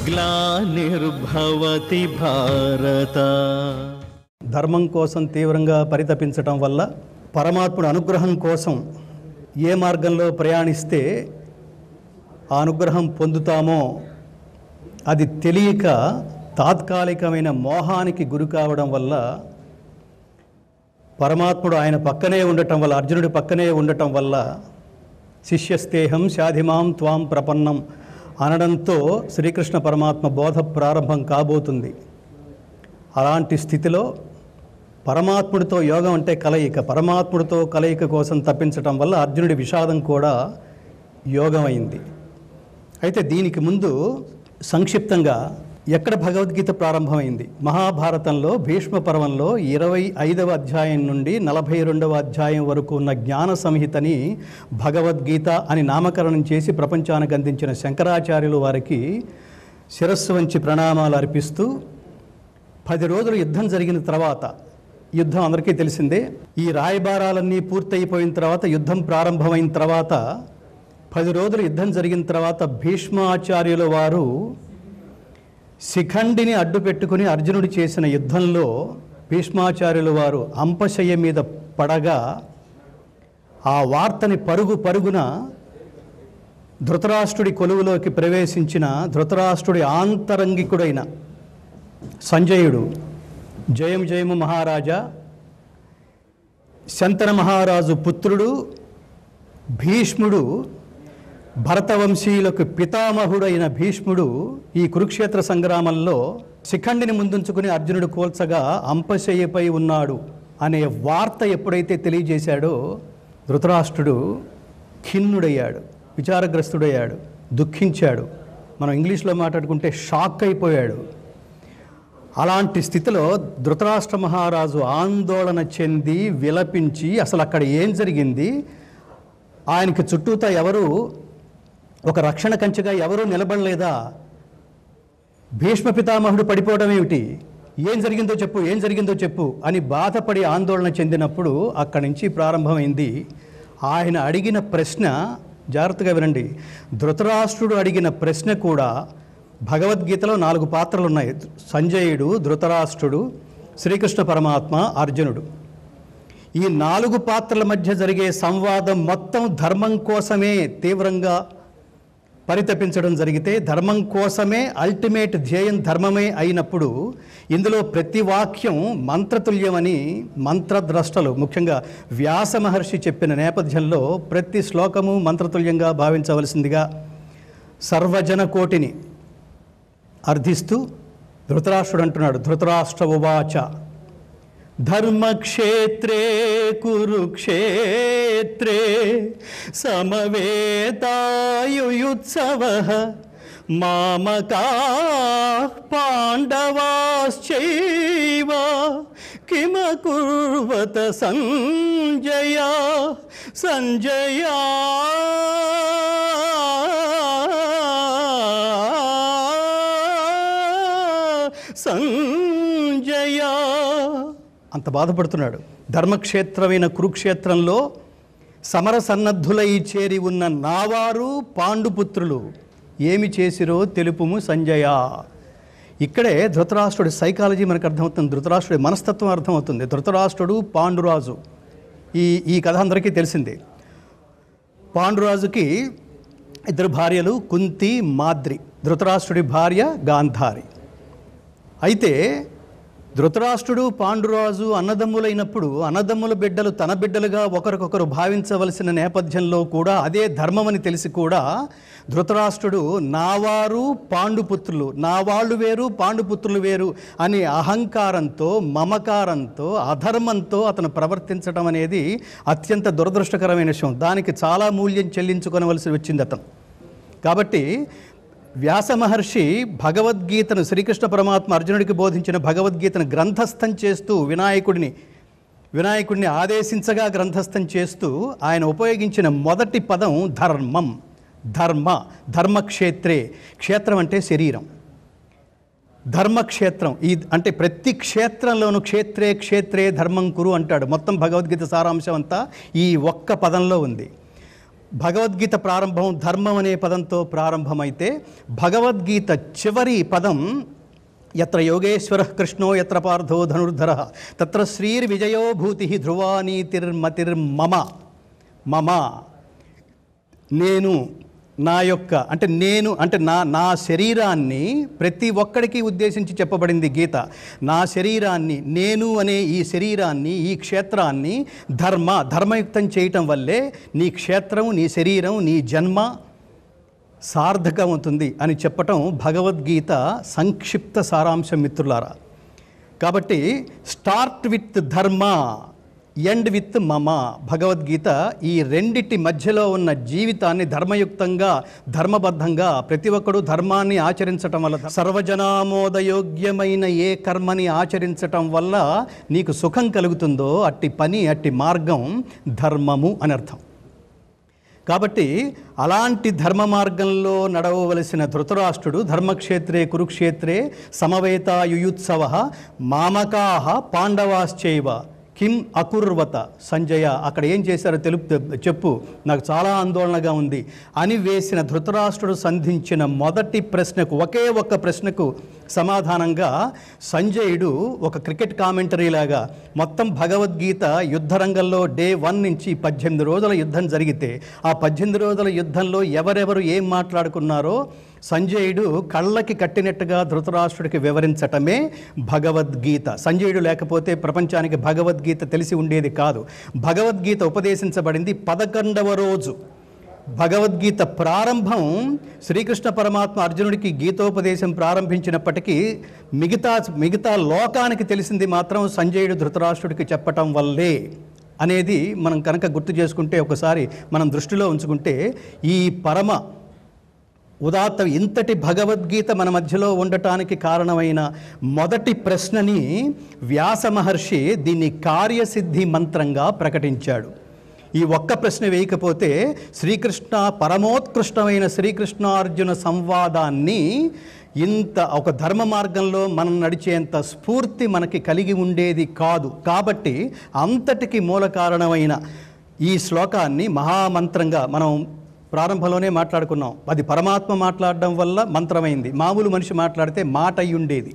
గ్లానిర్భవతి భారత. ధర్మం కోసం తీవ్రంగా పరితపించటం వల్ల పరమాత్ముడి అనుగ్రహం కోసం ఏ మార్గంలో ప్రయాణిస్తే ఆ అనుగ్రహం పొందుతామో అది తెలియక తాత్కాలికమైన మోహానికి గురి కావడం వల్ల పరమాత్ముడు ఆయన పక్కనే ఉండటం వల్ల, అర్జునుడి పక్కనే ఉండటం వల్ల శిష్యస్తేహం శాధిమాం త్వాం ప్రపన్నం అనడంతో శ్రీకృష్ణ పరమాత్మ బోధ ప్రారంభం కాబోతుంది. అలాంటి స్థితిలో పరమాత్ముడితో యోగం అంటే కలయిక, పరమాత్ముడితో కలయిక కోసం తప్పించటం వల్ల అర్జునుడి విషాదం కూడా యోగం అయింది. అయితే దీనికి ముందు సంక్షిప్తంగా ఎక్కడ భగవద్గీత ప్రారంభమైంది? మహాభారతంలో భీష్మ పర్వంలో 25వ అధ్యాయం నుండి 42వ అధ్యాయం వరకు ఉన్న జ్ఞాన సంహితని భగవద్గీత అని నామకరణం చేసి ప్రపంచానికి అందించిన శంకరాచార్యులు వారికి శిరస్సు వంచి ప్రణామాలు అర్పిస్తూ 10 రోజులు యుద్ధం జరిగిన తర్వాత, యుద్ధం అందరికీ తెలిసిందే, ఈ రాయబారాలన్నీ పూర్తయిపోయిన తర్వాత యుద్ధం ప్రారంభమైన తర్వాత 10 రోజులు యుద్ధం జరిగిన తర్వాత భీష్మాచార్యుల వారు శిఖండిని అడ్డు పెట్టుకుని అర్జునుడు చేసిన యుద్ధంలో భీష్మాచార్యుల వారు అంపశయ్య మీద పడగా ఆ వార్తని పరుగున ధృతరాష్ట్రుడి కొలువులోకి ప్రవేశించిన ధృతరాష్ట్రుడి ఆంతరంగికుడైన సంజయుడు, జయం జయము మహారాజా, శంతన మహారాజు పుత్రుడు భీష్ముడు, భరతవంశీయులకు పితామహుడైన భీష్ముడు ఈ కురుక్షేత్ర సంగ్రామంలో శిఖండిని ముందుంచుకుని అర్జునుడు కోల్చగా అంపశయ్యపై ఉన్నాడు అనే వార్త ఎప్పుడైతే తెలియజేశాడో ధృతరాష్ట్రుడు ఖిన్నుడయ్యాడు, విచారగ్రస్తుడయ్యాడు, దుఃఖించాడు. మనం ఇంగ్లీష్లో మాట్లాడుకుంటే షాక్ అయిపోయాడు. అలాంటి స్థితిలో ధృతరాష్ట్ర మహారాజు ఆందోళన చెంది విలపించి అసలు అక్కడ ఏం జరిగింది, ఆయనకి చుట్టూతా ఎవరు ఒక రక్షణ కంచెగా ఎవరూ నిలబడలేదా, భీష్మ పితామహుడు పడిపోవడం ఏమిటి, ఏం జరిగిందో చెప్పు అని బాధపడి ఆందోళన చెందినప్పుడు అక్కడి నుంచి ప్రారంభమైంది. ఆయన అడిగిన ప్రశ్న, జాగ్రత్తగా వినండి, ధృతరాష్ట్రుడు అడిగిన ప్రశ్న కూడా భగవద్గీతలో 4 పాత్రలు ఉన్నాయి. సంజయుడు, ధృతరాష్ట్రుడు, శ్రీకృష్ణ పరమాత్మ, అర్జునుడు. ఈ 4 పాత్రల మధ్య జరిగే సంవాదం మొత్తం ధర్మం కోసమే తీవ్రంగా పరితపించడం జరిగితే, ధర్మం కోసమే అల్టిమేట్ ధ్యేయం ధర్మమే అయినప్పుడు ఇందులో ప్రతి వాక్యం మంత్రతుల్యమని మంత్రద్రష్టలు, ముఖ్యంగా వ్యాస మహర్షి చెప్పిన నేపథ్యంలో ప్రతి శ్లోకము మంత్రతుల్యంగా భావించవలసిందిగా సర్వజన కోటిని అర్థిస్తూ ధృతరాష్ట్రుడు అంటున్నాడు, ధృతరాష్ట్ర ఉవాచ ధర్మక్షేత్రే కురుక్షేత్రే సమవేతాయుయుత్సవః మామకాః పాండవాశ్చైవ కిమకుర్వత సంజయ సంజయ అంత బాధపడుతున్నాడు. ధర్మక్షేత్రమైన కురుక్షేత్రంలో సమర సన్నద్ధులై చేరి ఉన్న నావారు పాండుపుత్రులు ఏమి చేసిరో తెలుపుము సంజయ. ఇక్కడే ధృతరాష్ట్రుడి సైకాలజీ మనకు అర్థమవుతుంది, ధృతరాష్ట్రుడి మనస్తత్వం అర్థమవుతుంది. ధృతరాష్ట్రుడు పాండురాజు, ఈ కథ అందరికీ తెలిసిందే. పాండురాజుకి 2 భార్యలు, కుంతి, మాద్రి. ధృతరాష్ట్రుడి భార్య గాంధారి. అయితే ధృతరాష్ట్రుడు పాండురాజు అన్నదమ్ములైనప్పుడు అన్నదమ్ముల బిడ్డలు తన బిడ్డలుగా ఒకరికొకరు భావించవలసిన నేపథ్యంలో కూడా అదే ధర్మమని తెలిసి కూడా ధృతరాష్ట్రుడు నావారు పాండుపుత్రులు, నా వాళ్ళు వేరు పాండుపుత్రులు వేరు అనే అహంకారంతో, మమకారంతో, అధర్మంతో అతను ప్రవర్తించడం అనేది అత్యంత దురదృష్టకరమైన విషయం. దానికి చాలా మూల్యం చెల్లించుకోవలసి వచ్చింది అతను. కాబట్టి వ్యాస మహర్షి భగవద్గీతను, శ్రీకృష్ణ పరమాత్మ అర్జునుడికి బోధించిన భగవద్గీతను గ్రంథస్థం చేస్తూ వినాయకుడిని ఆదేశించగా గ్రంథస్థం చేస్తూ ఆయన ఉపయోగించిన మొదటి పదం ధర్మం. ధర్మక్షేత్రే, క్షేత్రం అంటే శరీరం, ధర్మక్షేత్రం అంటే ప్రతి క్షేత్రంలోనూ క్షేత్రే ధర్మం కురు అంటాడు. మొత్తం భగవద్గీత సారాంశం అంతా ఈ ఒక్క పదంలో ఉంది. భగవద్గీత ప్రారంభం ధర్మం అనే పదంతో ప్రారంభమైతే భగవద్గీత చివరి పదం యత్ర యోగేశ్వర కృష్ణో యత్ర పార్థో ధనుర్ధర తత్ర శ్రీర్విజయో భూతి ధ్రువా నీతిర్మతిర్మమ. మమ నేను, నా యొక్క అంటే నేను అంటే నా శరీరాన్ని ప్రతి ఒక్కడికి ఉద్దేశించి చెప్పబడింది గీత. నా శరీరాన్ని, నేను అనే ఈ శరీరాన్ని, ఈ క్షేత్రాన్ని ధర్మయుక్తం చేయటం వల్లే నీ క్షేత్రం, నీ శరీరం, నీ జన్మ సార్థకమవుతుంది అని చెప్పటం భగవద్గీత సంక్షిప్త సారాంశం మిత్రులారా. కాబట్టి స్టార్ట్ విత్ ధర్మ, ఎండ్ విత్ మమ. భగవద్గీత ఈ రెండిటి మధ్యలో ఉన్న జీవితాన్ని ధర్మయుక్తంగా, ధర్మబద్ధంగా ప్రతి ఒక్కడు ధర్మాన్ని ఆచరించటం వల్ల, సర్వజనామోదయోగ్యమైన ఏ కర్మని ఆచరించటం వల్ల నీకు సుఖం కలుగుతుందో అట్టి పని, అట్టి మార్గం ధర్మము అని అర్థం. కాబట్టి అలాంటి ధర్మ మార్గంలో నడవవలసిన ధృతరాష్ట్రుడు ధర్మక్షేత్రే కురుక్షేత్రే సమవేతాయుయుత్సవ మామకాహ పాండవాశ్చైవ కిం అకుర్వత సంజయ. అక్కడ ఏం చేశారో చెప్పు, నాకు చాలా ఆందోళనగా ఉంది అని వేసిన ధృతరాష్ట్రుడు సంధించిన మొదటి ప్రశ్నకు, ఒకే ఒక్క ప్రశ్నకు సమాధానంగా సంజయుడు ఒక క్రికెట్ కామెంటరీ లాగా మొత్తం భగవద్గీత యుద్ధరంగంలో డే 1 నుంచి 18 రోజుల యుద్ధం జరిగితే ఆ 18 రోజుల యుద్ధంలో ఎవరెవరు ఏం మాట్లాడుకున్నారో సంజయుడు కళ్ళకి కట్టినట్టుగా ధృతరాష్ట్రుడికి వివరించటమే భగవద్గీత. సంజయుడు లేకపోతే ప్రపంచానికి భగవద్గీత తెలిసి ఉండేది కాదు. భగవద్గీత ఉపదేశించబడింది 11వ రోజు. భగవద్గీత ప్రారంభం శ్రీకృష్ణ పరమాత్మ అర్జునుడికి గీతోపదేశం ప్రారంభించినప్పటికీ మిగతా లోకానికి తెలిసింది మాత్రం సంజయుడు ధృతరాష్ట్రుడికి చెప్పటం వల్లే అనేది మనం కనుక గుర్తు చేసుకుంటే, ఒకసారి మనం దృష్టిలో ఉంచుకుంటే, ఈ పరమ ఉదాత్త ఇంతటి భగవద్గీత మన మధ్యలో ఉండటానికి కారణమైన మొదటి ప్రశ్నని వ్యాస మహర్షి దీన్ని కార్యసిద్ధి మంత్రంగా ప్రకటించాడు. ఈ ఒక్క ప్రశ్న వేయకపోతే శ్రీకృష్ణ పరమోత్కృష్టమైన శ్రీకృష్ణార్జున సంవాదాన్ని ఇంత ఒక ధర్మ మార్గంలో మనం నడిచేంత స్ఫూర్తి మనకి కలిగి ఉండేది కాదు. కాబట్టి అంతటికి మూల కారణమైన ఈ శ్లోకాన్ని మహామంత్రంగా మనం ప్రారంభంలోనే మాట్లాడుకున్నాం. అది పరమాత్మ మాట్లాడడం వల్ల మంత్రమైంది, మామూలు మనిషి మాట్లాడితే మాట అయి ఉండేది.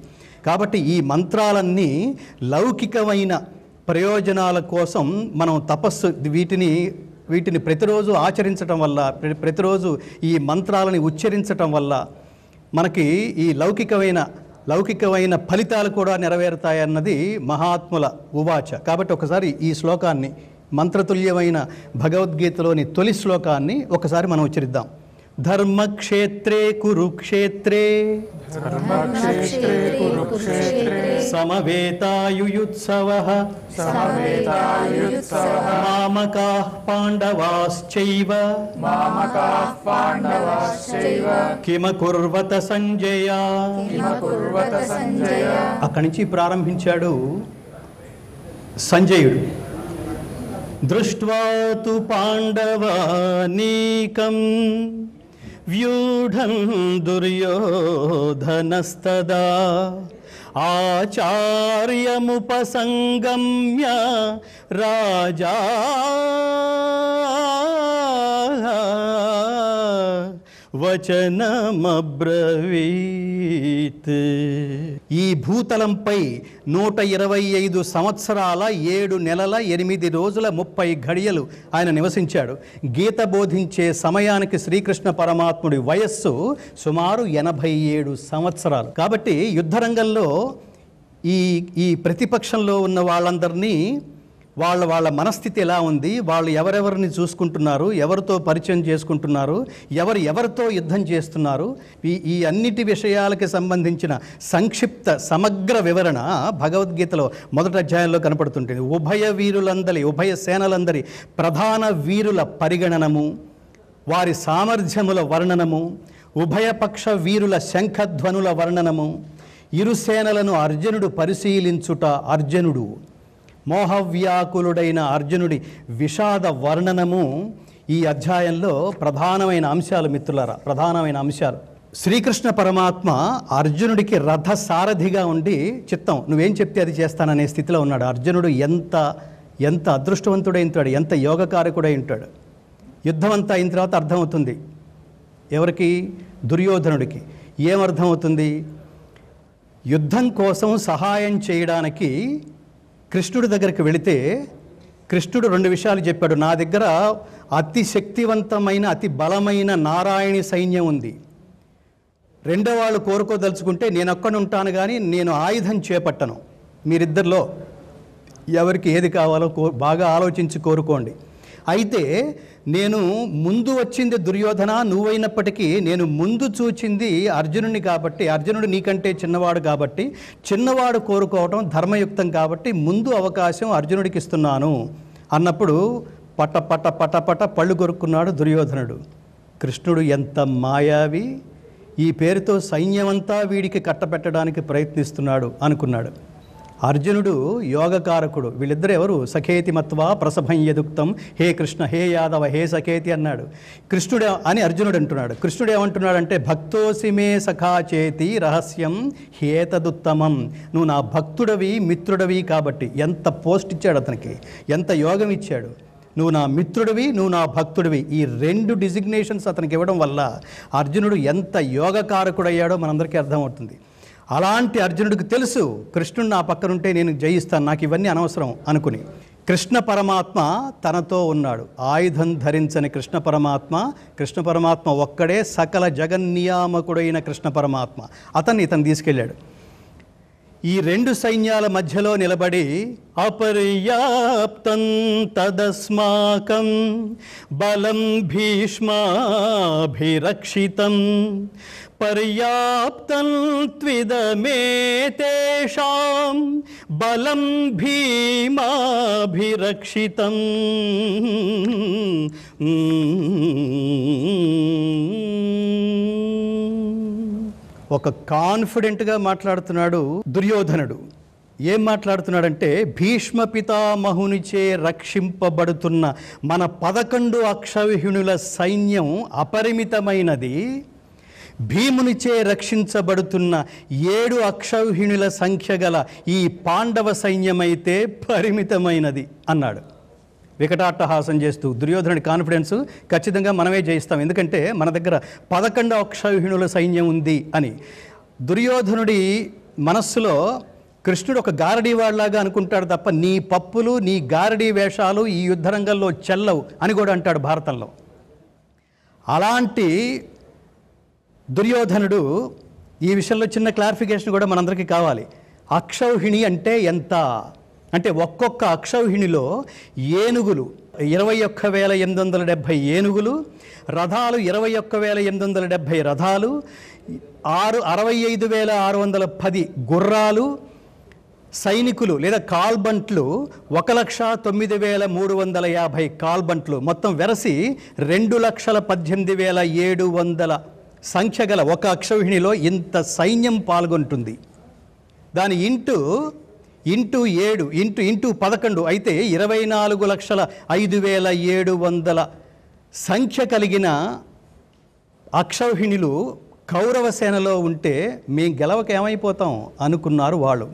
కాబట్టి ఈ మంత్రాలన్నీ లౌకికమైన ప్రయోజనాల కోసం మనం తపస్సు వీటిని ప్రతిరోజు ఆచరించటం వల్ల, ప్రతిరోజు ఈ మంత్రాలని ఉచ్చరించటం వల్ల మనకి ఈ లౌకికమైన ఫలితాలు కూడా నెరవేరుతాయన్నది మహాత్ముల ఉవాచ. కాబట్టి ఒకసారి ఈ శ్లోకాన్ని, మంత్రతుల్యమైన భగవద్గీతలోని తొలి శ్లోకాన్ని ఒకసారి మనం ఉచ్చరిద్దాం. ధర్మక్షేత్రే కురుక్షేత్రే సమవేతాయుయుత్సవః మామకాః పాండవాశ్చైవ కిమకుర్వత సంజయ. అక్కడి నుంచి ప్రారంభించాడు సంజయుడు. దృష్ట్వా తు పాండవానీకం వ్యూఢం దుర్యోధనస్తదా ఆచార్యముపసంగమ్య రాజా వచనమబ్రవీత్. ఈ భూతలంపై 125 సంవత్సరాల 7 నెలల 8 రోజుల 30 ఘడియలు ఆయన నివసించాడు. గీత బోధించే సమయానికి శ్రీకృష్ణ పరమాత్ముడి వయస్సు సుమారు 87 సంవత్సరాలు. కాబట్టి యుద్ధరంగంలో ఈ ప్రతిపక్షంలో ఉన్న వాళ్ళందరినీ వాళ్ళ మనస్థితి ఎలా ఉంది, వాళ్ళు ఎవరెవరిని చూసుకుంటున్నారు, ఎవరితో పరిచయం చేసుకుంటున్నారు, ఎవరితో యుద్ధం చేస్తున్నారు, ఈ అన్నిటి విషయాలకి సంబంధించిన సంక్షిప్త సమగ్ర వివరణ భగవద్గీతలో మొదటి అధ్యాయంలో కనపడుతుంటుంది. ఉభయ సేనలందరి ప్రధాన వీరుల పరిగణనము, వారి సామర్థ్యముల వర్ణనము, ఉభయపక్ష వీరుల శంఖధ్వనుల వర్ణనము, ఇరు సేనలను అర్జునుడు పరిశీలించుట, అర్జునుడు మోహవ్యాకులుడైన అర్జునుడి విషాద వర్ణనము ఈ అధ్యాయంలో ప్రధానమైన అంశాలు మిత్రులారా, ప్రధానమైన అంశాలు. శ్రీకృష్ణ పరమాత్మ అర్జునుడికి రథ సారథిగా ఉండి చిత్తం నువ్వేం చెప్తే అది చేస్తాననే స్థితిలో ఉన్నాడు. అర్జునుడు ఎంత అదృష్టవంతుడై ఉంటాడు, ఎంత యోగకారకుడై ఉంటాడు. యుద్ధం అంతా అయిన తర్వాత అర్థమవుతుంది ఎవరికి? దుర్యోధనుడికి. ఏమర్థమవుతుంది? యుద్ధం కోసం సహాయం చేయడానికి కృష్ణుడి దగ్గరికి వెళితే కృష్ణుడు 2 విషయాలు చెప్పాడు. నా దగ్గర అతి శక్తివంతమైన అతి బలమైన నారాయణి సైన్యం ఉంది. రెండో వాళ్ళు కోరుకోదలుచుకుంటే నేను ఒక్కడు ఉంటాను, కానీ నేను ఆయుధం చేపట్టను. మీరిద్దరిలో ఎవరికి ఏది కావాలో బాగా ఆలోచించి కోరుకోండి. అయితే నేను ముందు వచ్చింది దుర్యోధన, నువ్వైనప్పటికీ నేను ముందు చూచింది అర్జునుడిని కాబట్టి, అర్జునుడు నీకంటే చిన్నవాడు కాబట్టి, చిన్నవాడు కోరుకోవటం ధర్మయుక్తం కాబట్టి ముందు అవకాశం అర్జునుడికి ఇస్తున్నాను అన్నప్పుడు పట పట పట పట పళ్ళు కొరుక్కున్నాడు దుర్యోధనుడు. కృష్ణుడు ఎంత మాయావి, ఈ పేరుతో సైన్యమంతా వీడికి కట్టబెట్టడానికి ప్రయత్నిస్తున్నాడు అనుకున్నాడు. అర్జునుడు యోగకారకుడు. వీళ్ళిద్దరు ఎవరు? సఖేతి మత్వా ప్రసభం యదుక్తం, హే కృష్ణ హే యాదవ హే సఖేతి అన్నాడు. కృష్ణుడు అని అర్జునుడు అంటున్నాడు. కృష్ణుడు ఏమంటున్నాడంటే భక్తోసిమే సఖాచేతి రహస్యం హేతదుత్తమం. నువ్వు నా భక్తుడవి మిత్రుడవి కాబట్టి. ఎంత పోస్ట్ ఇచ్చాడు అతనికి, ఎంత యోగం ఇచ్చాడు. నువ్వు నా మిత్రుడివి, నువ్వు నా భక్తుడివి, ఈ 2 డిజిగ్నేషన్స్ అతనికి ఇవ్వడం వల్ల అర్జునుడు ఎంత యోగకారకుడయ్యాడో మనందరికీ అర్థమవుతుంది. అలాంటి అర్జునుడికి తెలుసు కృష్ణుడు నా పక్కనుంటే నేను జయిస్తాను, నాకు ఇవన్నీ అనవసరం అనుకుని కృష్ణ పరమాత్మ తనతో ఉన్నాడు. ఆయుధం ధరించని కృష్ణ పరమాత్మ ఒక్కడే సకల జగన్నియామకుడైన కృష్ణ పరమాత్మ. ఇతను తీసుకెళ్ళాడు. ఈ 2 సైన్యాల మధ్యలో నిలబడి అపర్యాప్తం తదస్మాకం బలం భీష్మాభిరక్షితం పర్యాప్తం త్విదమేతేషాం బలం భీమాభిరక్షితం. ఒక కాన్ఫిడెంట్గా మాట్లాడుతున్నాడు దుర్యోధనుడు. ఏం మాట్లాడుతున్నాడంటే భీష్మ పితామహునిచే రక్షింపబడుతున్న మన 11 అక్షౌహిణుల సైన్యం అపరిమితమైనది, భీమునిచే రక్షించబడుతున్న 7 అక్షౌహిణుల సంఖ్య గల ఈ పాండవ సైన్యమైతే పరిమితమైనది అన్నాడు. వికటాట్టహాసం చేస్తూ దుర్యోధనుడి కాన్ఫిడెన్స్ ఖచ్చితంగా మనమే జయిస్తాం, ఎందుకంటే మన దగ్గర 11 అక్షౌహిణుల సైన్యం ఉంది అని. దుర్యోధనుడి మనస్సులో కృష్ణుడు ఒక గారడీ వాడిలాగా అనుకుంటాడు తప్ప నీ పప్పులు నీ గారడీ వేషాలు ఈ యుద్ధరంగంలో చెల్లవు అని కూడా అంటాడు భారతంలో. అలాంటి దుర్యోధనుడు ఈ విషయంలో చిన్న క్లారిఫికేషన్ కూడా మనందరికీ కావాలి. అక్షౌహిణి అంటే ఎంత అంటే ఒక్కొక్క అక్షౌహిణిలో ఏనుగులు 21,870 ఏనుగులు, రథాలు 21,870 రథాలు, 65,610 గుర్రాలు, సైనికులు లేదా కాల్బంట్లు 1,09,350 కాల్బంట్లు, మొత్తం వెరసి 2,18,700 సంఖ్య గల ఒక అక్షౌహిణిలో ఇంత సైన్యం పాల్గొంటుంది. దాని ఇంటూ 7 ఇంటూ 11 అయితే 24,05,700 సంఖ్య కలిగిన అక్షౌహిణులు కౌరవ సేనలో ఉంటే మేము గెలవక ఏమైపోతాం అనుకున్నారు వాళ్ళు.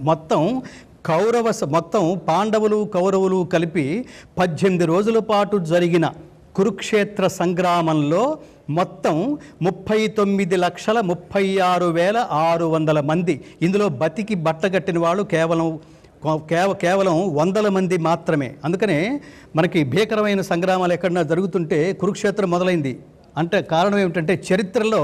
మొత్తం పాండవులు కౌరవులు కలిపి 18 రోజుల పాటు జరిగిన కురుక్షేత్ర సంగ్రామంలో మొత్తం 39,36,600 మంది. ఇందులో బతికి బట్టగట్టిన వాళ్ళు కేవలం 100 మంది మాత్రమే. అందుకనే మనకి భీకరమైన సంగ్రామాలు ఎక్కడన్నా జరుగుతుంటే కురుక్షేత్రం మొదలైంది అంటే కారణం ఏమిటంటే చరిత్రలో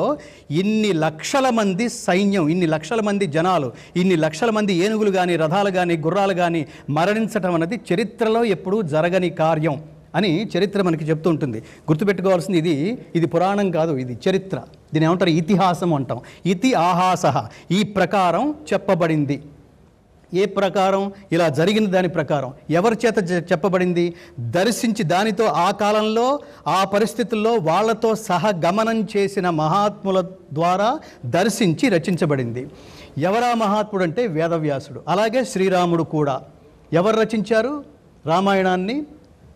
ఇన్ని లక్షల మంది సైన్యం, ఇన్ని లక్షల మంది జనాలు, ఇన్ని లక్షల మంది ఏనుగులు కానీ రథాలు కానీ గుర్రాలు కానీ మరణించటం అనేది చరిత్రలో ఎప్పుడూ జరగని కార్యం అని చరిత్ర మనకి చెప్తూ ఉంటుంది. గుర్తుపెట్టుకోవాల్సింది ఇది పురాణం కాదు, ఇది చరిత్ర. దీని ఏమంటారు? ఇతిహాసం అంటాం. ఇతి ఆహాస, ఈ ప్రకారం చెప్పబడింది. ఏ ప్రకారం? ఇలా జరిగిన దాని ప్రకారం. ఎవరి చేత చెప్పబడింది? దర్శించి దానితో ఆ కాలంలో ఆ పరిస్థితుల్లో వాళ్లతో సహగమనం చేసిన మహాత్ముల ద్వారా దర్శించి రచించబడింది. ఎవరా మహాత్ముడు అంటే వేదవ్యాసుడు. అలాగే శ్రీరాముడు కూడా. ఎవరు రచించారు రామాయణాన్ని?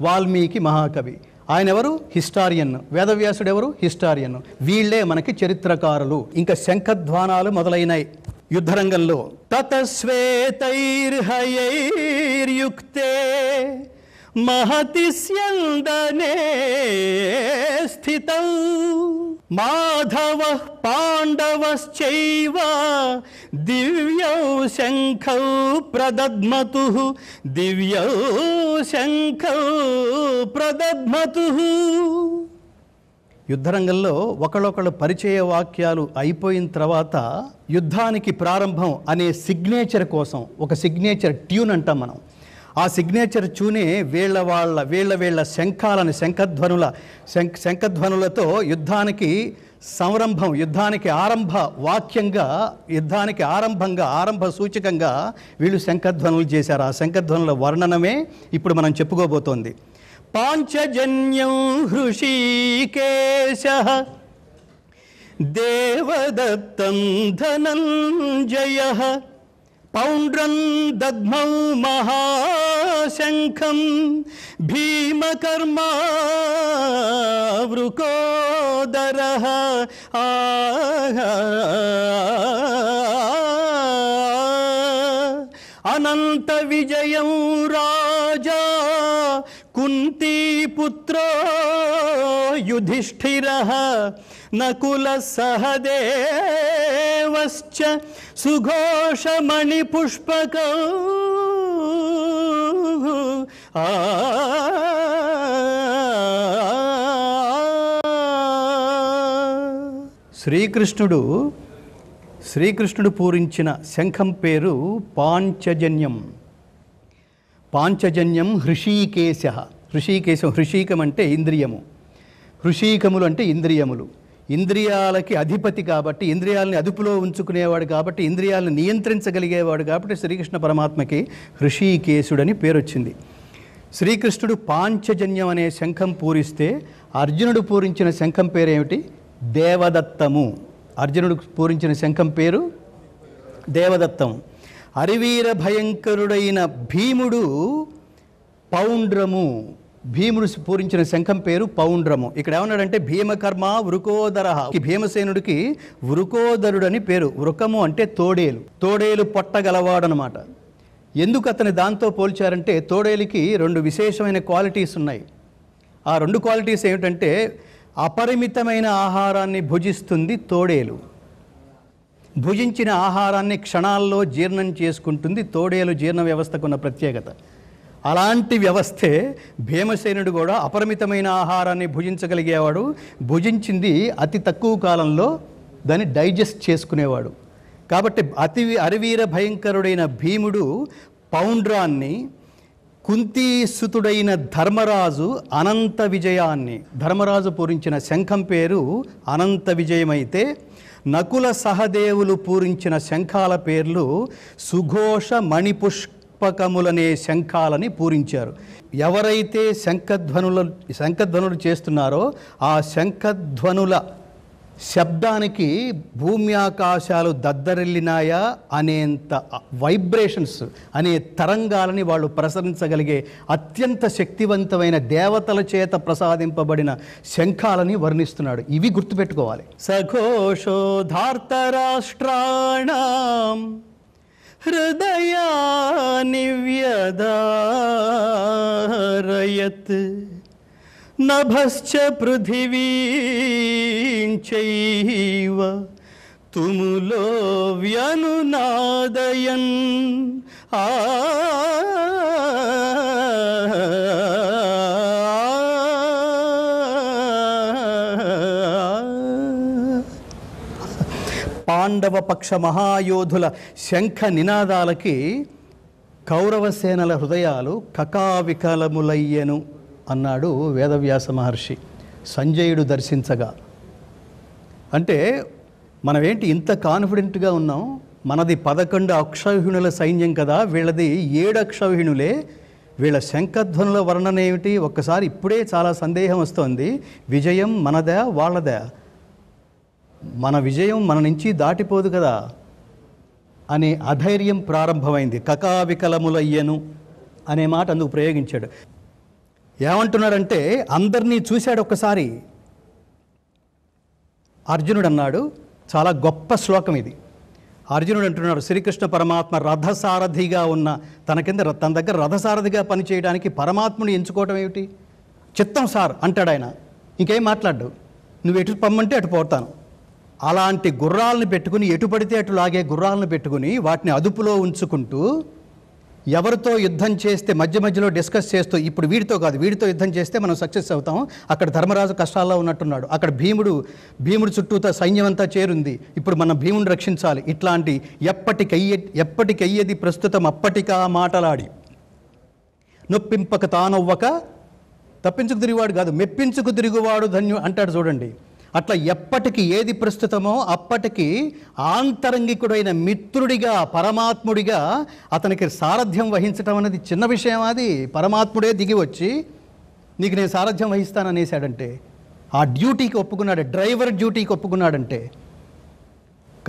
వాల్మీకి మహాకవి. ఆయన ఎవరు? హిస్టారియన్. వేదవ్యాసుడు ఎవరు? హిస్టారియన్. వీళ్లే మనకి చరిత్రకారులు. ఇంకా శంఖధ్వానాలు మొదలైనాయి యుద్ధరంగంలో. తతశ్వేతైర్హయైర్యుక్తే మహతి స్యందనే స్థితౌ మాధవ పాండవశ్చైవ దివ్యౌ శంఖౌ ప్రదద్మతుః దివ్యౌ శంఖౌ ప్రదద్మతుః. యుద్ధరంగంలో ఒకళ్ళొకళ్ళు పరిచయ వాక్యాలు అయిపోయిన తర్వాత యుద్ధానికి ప్రారంభం అనే సిగ్నేచర్ కోసం ఒక సిగ్నేచర్ ట్యూన్ అంటాం మనం. ఆ సిగ్నేచర్ ట్యూనే వీళ్ళ శంఖాలని శంఖధ్వనులతో యుద్ధానికి సంరంభం, యుద్ధానికి ఆరంభ వాక్యంగా, యుద్ధానికి ఆరంభ సూచకంగా వీళ్ళు శంఖధ్వనులు చేశారు. ఆ శంఖధ్వనుల వర్ణనమే ఇప్పుడు మనం చెప్పుకోబోతోంది. పాంచజన్యం హృషీకేశః దేవదత్తం ధనంజయః పౌండ్రం దద్మౌ మహాశంఖం భీమకర్మా వృకోదరః అనంత విజయం రాజా కుంతీపుత్రో యుధిష్ఠిరః నకుల సహదేవశ్చ సుఘోషమణిపుష్పకౌ శ్రీకృష్ణుడు పూరించిన శంఖం పేరు పాంచజన్యం. పాంచజన్యం హృషీకేశ. హృషీకేశం, హృషీకం అంటే ఇంద్రియము, హృషీకములు అంటే ఇంద్రియములు. ఇంద్రియాలకి అధిపతి కాబట్టి, ఇంద్రియాలని అదుపులో ఉంచుకునేవాడు కాబట్టి, ఇంద్రియాలను నియంత్రించగలిగేవాడు కాబట్టి శ్రీకృష్ణ పరమాత్మకి హృషీకేశుడని పేరు వచ్చింది. శ్రీకృష్ణుడు పాంచజన్యం అనే శంఖం పూరిస్తే అర్జునుడు పూరించిన శంఖం పేరు ఏమిటి? దేవదత్తము. అర్జునుడు పూరించిన శంఖం పేరు దేవదత్తం. అరివీర భయంకరుడైన భీముడు పౌండ్రము. భీముడు పూరించిన శంఖం పేరు పౌండ్రము. ఇక్కడ ఏమన్నాడంటే భీమకర్మ వృకోదర. భీమసేనుడికి వృకోదరుడని పేరు. వృకము అంటే తోడేలు, తోడేలు పొట్టగలవాడనమాట. ఎందుకు అతని దాంతో పోల్చారంటే తోడేలుకి రెండు విశేషమైన క్వాలిటీస్ ఉన్నాయి. ఆ రెండు క్వాలిటీస్ ఏమిటంటే అపరిమితమైన ఆహారాన్ని భుజిస్తుంది తోడేలు, భుజించిన ఆహారాన్ని క్షణాల్లో జీర్ణం చేసుకుంటుంది తోడేలు. జీర్ణ వ్యవస్థకున్న ప్రత్యేకత. అలాంటి వ్యవస్థే భీమసేనుడు కూడా అపరిమితమైన ఆహారాన్ని భుజించగలిగేవాడు. భుజించింది అతి తక్కువ కాలంలో దాన్ని డైజెస్ట్ చేసుకునేవాడు. కాబట్టి అరివీర భయంకరుడైన భీముడు పౌండ్రాన్ని, కుంతీసుతుడైన ధర్మరాజు అనంత విజయాన్ని. ధర్మరాజు పూరించిన శంఖం పేరు అనంత విజయమైతే నకుల సహదేవులు పూరించిన శంఖాల పేర్లు సుఘోష మణిపుష్పకములనే శంఖాలని పూరించారు. ఎవరైతే శంఖధ్వనులు చేస్తున్నారో ఆ శంఖధ్వనుల శబ్దానికి భూమి ఆకాశాలు దద్దరిల్లినాయా అనేంత వైబ్రేషన్స్ అనే తరంగాలని వాళ్ళు ప్రసరించగలిగే అత్యంత శక్తివంతమైన దేవతల చేత ప్రసాదింపబడిన శంఖాలని వర్ణిస్తున్నాడు. ఇవి గుర్తుపెట్టుకోవాలి. సఘోషోధార్తరాష్ట్రాణం హృదయాని వ్యదారయత్ నభశ్చ పృథివీంచైవ తుములో వ్యనునాదయన్. పాండవ పక్ష మహాయోధుల శంఖ నినాదాలకి కౌరవసేనల హృదయాలు కకావికలములయ్యెను అన్నాడు వేదవ్యాస మహర్షి సంజయుడు దర్శించగా. అంటే మనమేంటి ఇంత కాన్ఫిడెంట్గా ఉన్నాం? మనది 11 అక్షౌహిణుల సైన్యం కదా, వీళ్ళది 7 అక్షౌహిణులే. వీళ్ళ శంఖధ్వనుల వర్ణన ఏమిటి? ఒక్కసారి ఇప్పుడే చాలా సందేహం వస్తోంది. విజయం మనదా వాళ్ళదా? మన విజయం మన నుంచి దాటిపోదు కదా అనే అధైర్యం ప్రారంభమైంది. కకావికలములయ్యను అనే మాట అందుకు ప్రయోగించాడు. ఏమంటున్నాడంటే అందరినీ చూశాడు ఒక్కసారి. అర్జునుడు అన్నాడు, చాలా గొప్ప శ్లోకం ఇది. అర్జునుడు అంటున్నాడు, శ్రీకృష్ణ పరమాత్మ రథసారథిగా ఉన్న తన దగ్గర రథసారథిగా పనిచేయడానికి పరమాత్ముని ఎంచుకోవటం ఏమిటి? చిత్తం సార్ అంటాడు ఆయన, ఇంకేం మాట్లాడు, నువ్వు ఎటు పమ్మంటే అటు పోతాను. అలాంటి గుర్రాలను పెట్టుకుని, ఎటు పడితే అటు లాగే గుర్రాలను పెట్టుకుని వాటిని అదుపులో ఉంచుకుంటూ, ఎవరితో యుద్ధం చేస్తే మధ్య మధ్యలో డిస్కస్ చేస్తూ, ఇప్పుడు వీడితో కాదు, వీడితో యుద్ధం చేస్తే మనం సక్సెస్ అవుతాం, అక్కడ ధర్మరాజు కష్టాల్లో ఉన్నట్టున్నాడు, అక్కడ భీముడు చుట్టూతో సైన్యం అంతా చేరుంది, ఇప్పుడు మనం భీముడిని రక్షించాలి. ఇట్లాంటి ఎప్పటికయ్యేది ప్రస్తుతం అప్పటికా మాటలాడి నొప్పింపక తానవ్వక తప్పించుకు తిరిగివాడు కాదు, మెప్పించుకు తిరుగువాడు ధన్యు అంటాడు చూడండి. అట్లా ఎప్పటికి ఏది ప్రస్తుతమో అప్పటికి ఆంతరంగికుడైన మిత్రుడిగా, పరమాత్ముడిగా అతనికి సారథ్యం వహించటం అనేది చిన్న విషయం. అది పరమాత్ముడే దిగి వచ్చి నీకు నేను సారథ్యం వహిస్తాననేసాడంటే, ఆ డ్యూటీకి ఒప్పుకున్నాడు, డ్రైవర్ డ్యూటీకి ఒప్పుకున్నాడంటే.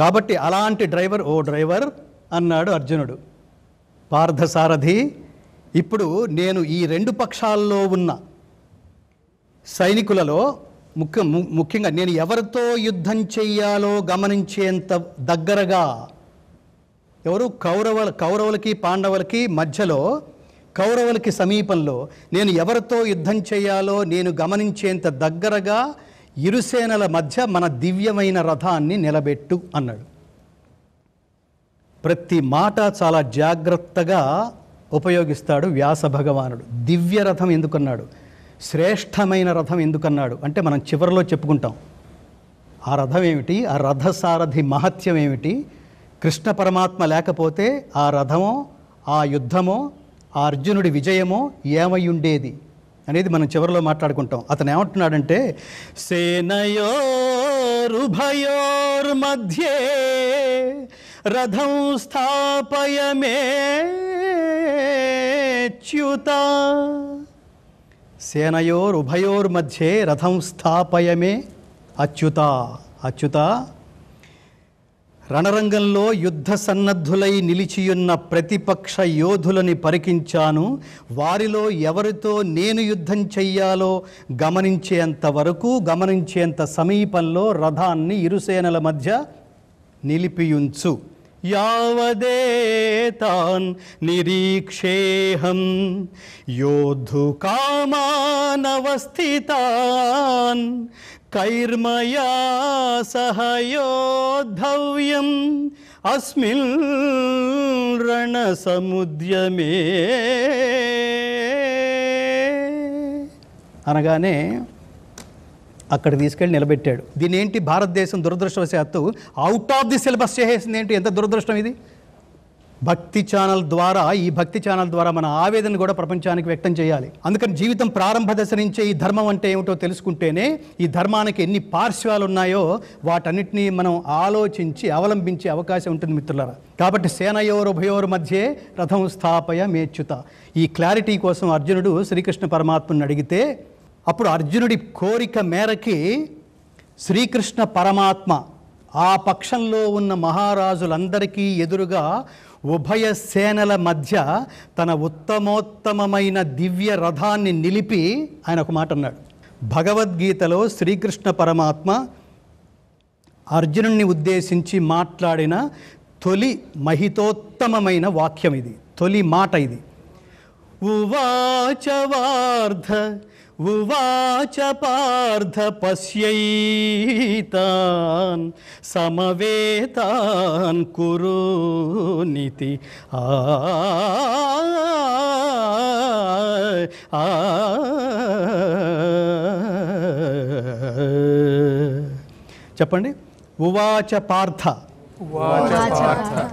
కాబట్టి అలాంటి డ్రైవర్, ఓ డ్రైవర్ అన్నాడు అర్జునుడు, పార్థసారథి, ఇప్పుడు నేను ఈ రెండు పక్షాల్లో ఉన్న సైనికులలో ముఖ్యంగా నేను ఎవరితో యుద్ధం చెయ్యాలో గమనించేంత దగ్గరగా, ఎవరు కౌరవులకి పాండవులకి మధ్యలో, కౌరవులకి సమీపంలో నేను ఎవరితో యుద్ధం చేయాలో నేను గమనించేంత దగ్గరగా ఇరుసేనల మధ్య మన దివ్యమైన రథాన్ని నిలబెట్టు అన్నాడు. ప్రతి మాట చాలా జాగ్రత్తగా ఉపయోగిస్తాడు వ్యాస భగవానుడు. దివ్య రథం ఎందుకన్నాడు, శ్రేష్టమైన రథం ఎందుకన్నాడు అంటే మనం చివరిలో చెప్పుకుంటాం. ఆ రథం ఏమిటి, ఆ రథసారథి మహత్యం ఏమిటి, కృష్ణ పరమాత్మ లేకపోతే ఆ రథమో, ఆ యుద్ధమో, ఆ అర్జునుడి విజయమో ఏమై ఉండేది అనేది మనం చివరిలో మాట్లాడుకుంటాం. అతను ఏమంటున్నాడంటే, సేనయోరుభయోర్మధ్యే రథం స్థాపయమేచ్యుత, సేనయోరుభయోర్మధ్యే రథం స్థాపయమే అచ్యుత. అచ్యుత, రణరంగంలో యుద్ధ సన్నద్ధులై నిలిచియున్న ప్రతిపక్ష యోధులని పరికించాను, వారిలో ఎవరితో నేను యుద్ధం చెయ్యాలో గమనించేంత వరకు, గమనించేంత సమీపంలో రథాన్ని ఇరుసేనల మధ్య నిలిపియుంచు. యావదేతాన్ నిరీక్షేహం యోద్ధుకామానవస్థితాన్ కైర్మయా సహయోద్ధవ్యం అస్మిన్ రణసముద్యమే అనగానే అక్కడ తీసుకెళ్ళి నిలబెట్టాడు. దీని ఏంటి, భారతదేశం దురదృష్టవశాత్తు అవుట్ ఆఫ్ ది సిలబస్ చేసేసింది. ఏంటి, ఎంత దురదృష్టం ఇది. భక్తి ఛానల్ ద్వారా, ఈ భక్తి ఛానల్ ద్వారా మన ఆవేదన కూడా ప్రపంచానికి వ్యక్తం చేయాలి. అందుకని జీవితం ప్రారంభ దశ నుంచే ఈ ధర్మం అంటే ఏమిటో తెలుసుకుంటేనే ఈ ధర్మానికి ఎన్ని పార్శ్వాలు ఉన్నాయో వాటన్నిటినీ మనం ఆలోచించి అవలంబించే అవకాశం ఉంటుంది మిత్రులారా. కాబట్టి సేనయోరుభయోరు మధ్యే రథం స్థాపయ మేచ్యుత, ఈ క్లారిటీ కోసం అర్జునుడు శ్రీకృష్ణ పరమాత్మని అడిగితే, అప్పుడు అర్జునుడి కోరిక మేరకి శ్రీకృష్ణ పరమాత్మ ఆ పక్షంలో ఉన్న మహారాజులందరికీ ఎదురుగా ఉభయ సేనల మధ్య తన ఉత్తమోత్తమమైన దివ్య రథాన్ని నిలిపి ఆయన ఒక మాట అన్నాడు. భగవద్గీతలో శ్రీకృష్ణ పరమాత్మ అర్జునుడిని ఉద్దేశించి మాట్లాడిన తొలి మహితోత్తమమైన వాక్యం ఇది, తొలి మాట ఇది. ఉవాచ పార్థ పశ్యైతాన్ సమవేతాన్ కురునితి. చెప్పండి. ఉవాచ పార్థ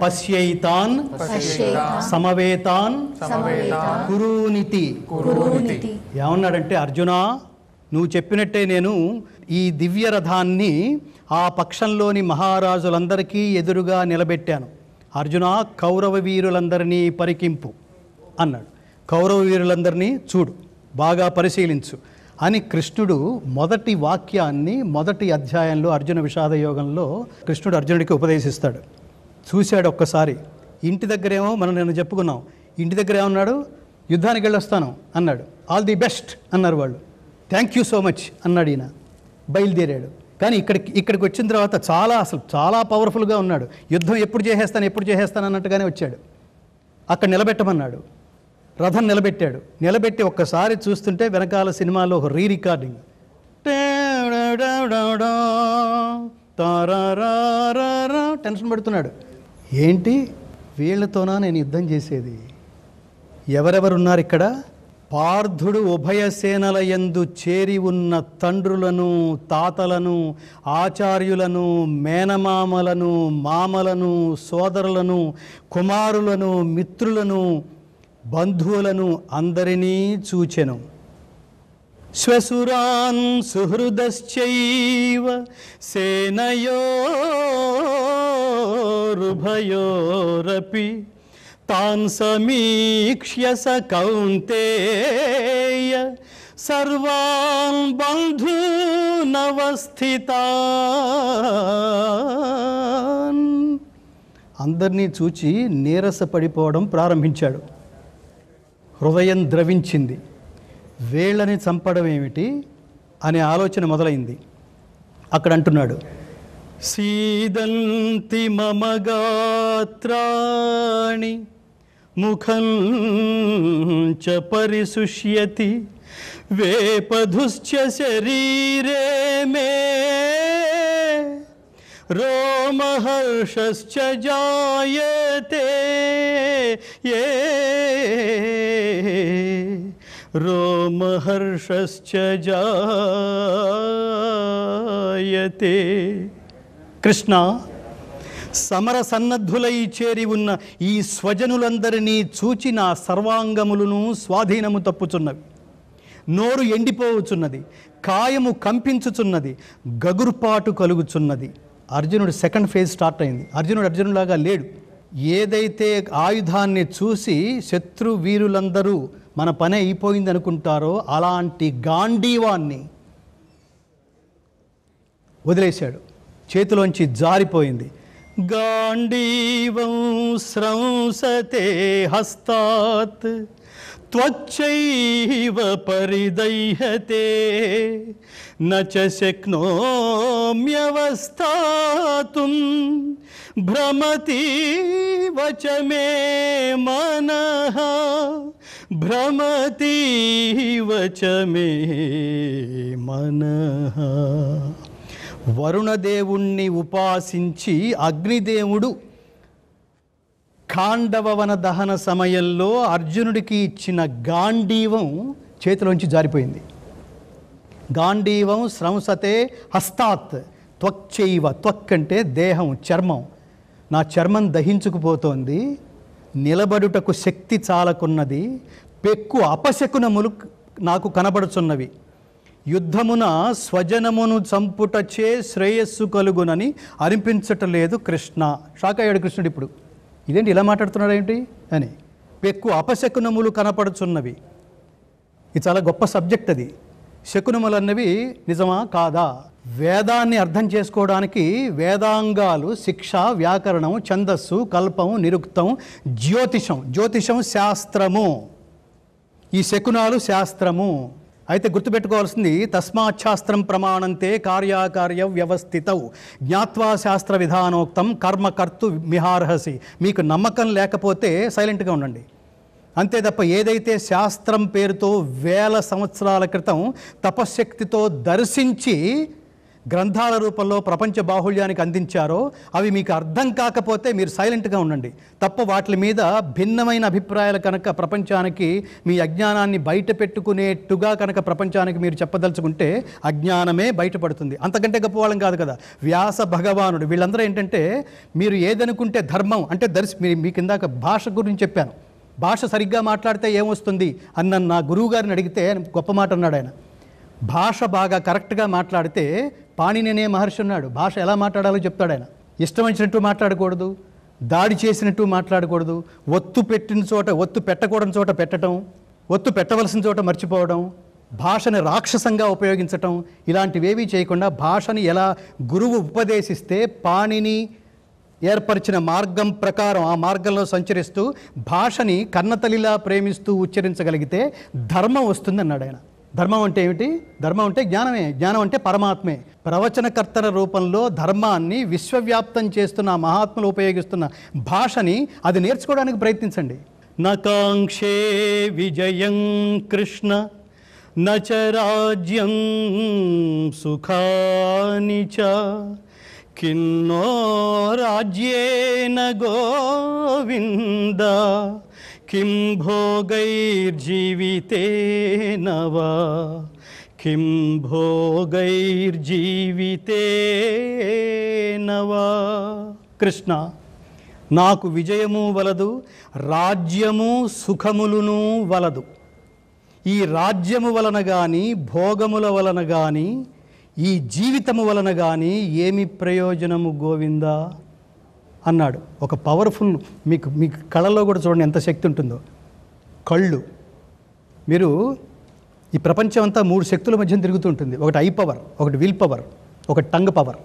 పశ్యైతాన్ సమవేతాన్ కురునితి. ఏమన్నాడంటే, అర్జున, నువ్వు చెప్పినట్టే నేను ఈ దివ్య రథాన్ని ఆ పక్షంలోని మహారాజులందరికీ ఎదురుగా నిలబెట్టాను. అర్జున, కౌరవ వీరులందరినీ పరికింపు అన్నాడు. కౌరవ వీరులందరినీ చూడు, బాగా పరిశీలించు అని కృష్ణుడు మొదటి వాక్యాన్ని మొదటి అధ్యాయంలో అర్జున విషాద యోగంలో కృష్ణుడు అర్జునుడికి ఉపదేశిస్తాడు. చూశాడు ఒక్కసారి. ఇంటి దగ్గరేమో మనం నేను చెప్పుకున్నాం, ఇంటి దగ్గర ఏమన్నాడు, యుద్ధానికి వెళ్ళొస్తాను అన్నాడు. ఆల్ ది బెస్ట్ అన్నారు వాళ్ళు. థ్యాంక్ యూ సో మచ్ అన్నాడు ఈయన. బయలుదేరాడు. కానీ ఇక్కడికి వచ్చిన తర్వాత చాలా పవర్ఫుల్గా ఉన్నాడు. యుద్ధం ఎప్పుడు చేసేస్తాను అన్నట్టుగానే వచ్చాడు. అక్కడ నిలబెట్టమన్నాడు. రథం నిలబెట్టి ఒక్కసారి చూస్తుంటే వెనకాల సినిమాలో ఒక రికార్డింగ్, టెన్షన్ పడుతున్నాడు. ఏంటి వీళ్ళతోనా నేను యుద్ధం చేసేది? ఎవరెవరున్నారు ఇక్కడ? పార్థుడు ఉభయ సేనల యందు చేరి ఉన్న తండ్రులను, తాతలను, ఆచార్యులను, మేనమామలను, మామలను, సోదరులను, కుమారులను, మిత్రులను, బంధువులను అందరినీ చూచెను. శ్వశురాన్ సుహృదశ్చైవ సేనయోరుభయోరపి తాన్ సమీక్ష్య స కౌంతేయ సర్వాన్ బంధూనవస్థితాన్. అందరినీ చూచి నీరసపడిపోవడం ప్రారంభించాడు. హృదయం ద్రవించింది. వీళ్ళని చంపడం ఏమిటి అనే ఆలోచన మొదలైంది. అక్కడ అంటున్నాడు, సీదంతి మమ గాత్రాణి ముఖం చ పరిశుష్యతి వేపధుశ్చ శరీరే మే రోమహర్షశ్చ జాయతే రోమహర్షశ్చ జాయతే. కృష్ణ, సమర సన్నద్ధులై చేరి ఉన్న ఈ స్వజనులందరినీ చూచి నా సర్వాంగములను స్వాధీనము తప్పుచున్నవి. నోరు ఎండిపోవచ్చున్నది, కాయము కంపించుచున్నది, గగురుపాటు కలుగుచున్నది. అర్జునుడు సెకండ్ ఫేజ్ స్టార్ట్ అయింది. అర్జునులాగా లేడు. ఏదైతే ఆయుధాన్ని చూసి శత్రు వీరులందరూ మన పని అయిపోయింది అనుకుంటారో అలాంటి గాంధీవాన్ని వదిలేశాడు. చేతిలోంచి జారిపోయింది. గాంధీవం స్రంసతే హస్తాత్ త్వచ్చైవ పరిదహ్యతే నచ శక్నోమ్యవస్థాతుం భ్రమతీవ చ మే మనః భ్రమతీవ చ మే మనః. వరుణదేవుణ్ణి ఉపాసించి అగ్నిదేవుడు ఖాండవవన దహన సమయంలో అర్జునుడికి ఇచ్చిన గాంధీవం చేతిలోంచి జారిపోయింది. గాంధీవం స్రంసతే హస్తాత్ త్వచ్చైవ. త్వక్ అంటే దేహం, చర్మం. నా చర్మం దహించుకుపోతోంది, నిలబడుటకు శక్తి చాలకున్నది, పెక్కు అపశకునములు నాకు కనబడుచున్నవి. యుద్ధమున స్వజనమును చంపుటచే శ్రేయస్సు కలుగునని అనిపించటలేదు కృష్ణ. షాక్ అయ్యాడు కృష్ణుడు. ఇప్పుడు ఇదేంటి ఇలా మాట్లాడుతున్నాడు ఏంటి అని. పెక్కు అపశకునములు కనపడుచున్నవి. ఇది చాలా గొప్ప సబ్జెక్ట్. అది శకునములు అన్నవి నిజమా కాదా? వేదాన్ని అర్థం చేసుకోవడానికి వేదాంగాలు శిక్ష, వ్యాకరణం, ఛందస్సు, కల్పం, నిరుక్తం, జ్యోతిషం శాస్త్రము. ఈ శకునాలు శాస్త్రము. అయితే గుర్తుపెట్టుకోవాల్సింది, తస్మాచ్ఛాస్త్రం ప్రమాణంతే కార్యాకార్య వ్యవస్థితౌ జ్ఞాత్వా శాస్త్ర విధానోక్తం కర్మకర్తు మిహార్హసి. మీకు నమ్మకం లేకపోతే సైలెంట్గా ఉండండి అంతే తప్ప ఏదైతే శాస్త్రం పేరుతో వేల సంవత్సరాల క్రితం తపశ్శక్తితో దర్శించి గ్రంథాల రూపంలో ప్రపంచ బాహుళ్యానికి అందించారో అవి మీకు అర్థం కాకపోతే మీరు సైలెంట్గా ఉండండి తప్ప వాటి మీద భిన్నమైన అభిప్రాయాలు కనుక ప్రపంచానికి మీ అజ్ఞానాన్ని బయట పెట్టుకునేట్టుగా కనుక ప్రపంచానికి మీరు చెప్పదలుచుకుంటే అజ్ఞానమే బయటపడుతుంది. అంతకంటే గొప్పవాళ్ళం కాదు కదా. వ్యాస భగవానుడు వీళ్ళందరూ ఏంటంటే, మీరు ఏదనుకుంటే ధర్మం అంటే మీకు ఇందాక భాష గురించి చెప్పాను. భాష సరిగ్గా మాట్లాడితే ఏమొస్తుంది అన్న నా గురువుగారిని అడిగితే గొప్ప మాట అన్నాడు ఆయన. భాష బాగా కరెక్ట్గా మాట్లాడితే పాణినినే మహర్షి ఉన్నాడు. భాష ఎలా మాట్లాడాలో చెప్తాడు ఆయన. ఇష్టం వచ్చినట్టు మాట్లాడకూడదు, దాడి చేసినట్టు మాట్లాడకూడదు, ఒత్తు పెట్టిన చోట ఒత్తు పెట్టకూడని చోట పెట్టడం, ఒత్తు పెట్టవలసిన చోట మర్చిపోవడం, భాషని రాక్షసంగా ఉపయోగించటం, ఇలాంటివేవీ చేయకుండా భాషని ఎలా గురువు ఉపదేశిస్తే పాణిని ఏర్పరిచిన మార్గం ప్రకారం ఆ మార్గంలో సంచరిస్తూ భాషని కన్నతల్లిలా ప్రేమిస్తూ ఉచ్చరించగలిగితే ధర్మం వస్తుంది అన్నాడు ఆయన. ధర్మం అంటే ఏమిటి? ధర్మం అంటే జ్ఞానమే. జ్ఞానం అంటే పరమాత్మే. ప్రవచనకర్తల రూపంలో ధర్మాన్ని విశ్వవ్యాప్తం చేస్తున్న మహాత్ములు ఉపయోగిస్తున్న భాషని అది నేర్చుకోవడానికి ప్రయత్నించండి. నకాంక్షే విజయం కృష్ణ నచ రాజ్యం సుఖాని చ కిన్నో రాజ్యేన గోవింద కిం భోగైర్జీవితేన వా కిం భోగైర్జీవితేన వా. కృష్ణ, నాకు విజయము వలదు, రాజ్యము సుఖములును వలదు. ఈ రాజ్యము వలన కానీ, భోగముల వలన కానీ, ఈ జీవితము వలన కానీ ఏమి ప్రయోజనము గోవిందా అన్నాడు. ఒక పవర్ఫుల్, మీకు కళ్ళలో కూడా చూడండి ఎంత శక్తి ఉంటుందో. కళ్ళు, మీరు ఈ ప్రపంచం అంతా 3 శక్తుల మధ్య తిరుగుతూ ఉంటుంది. ఒకటి ఐ పవర్, ఒకటి విల్ పవర్, ఒకటి టంగ్ పవర్.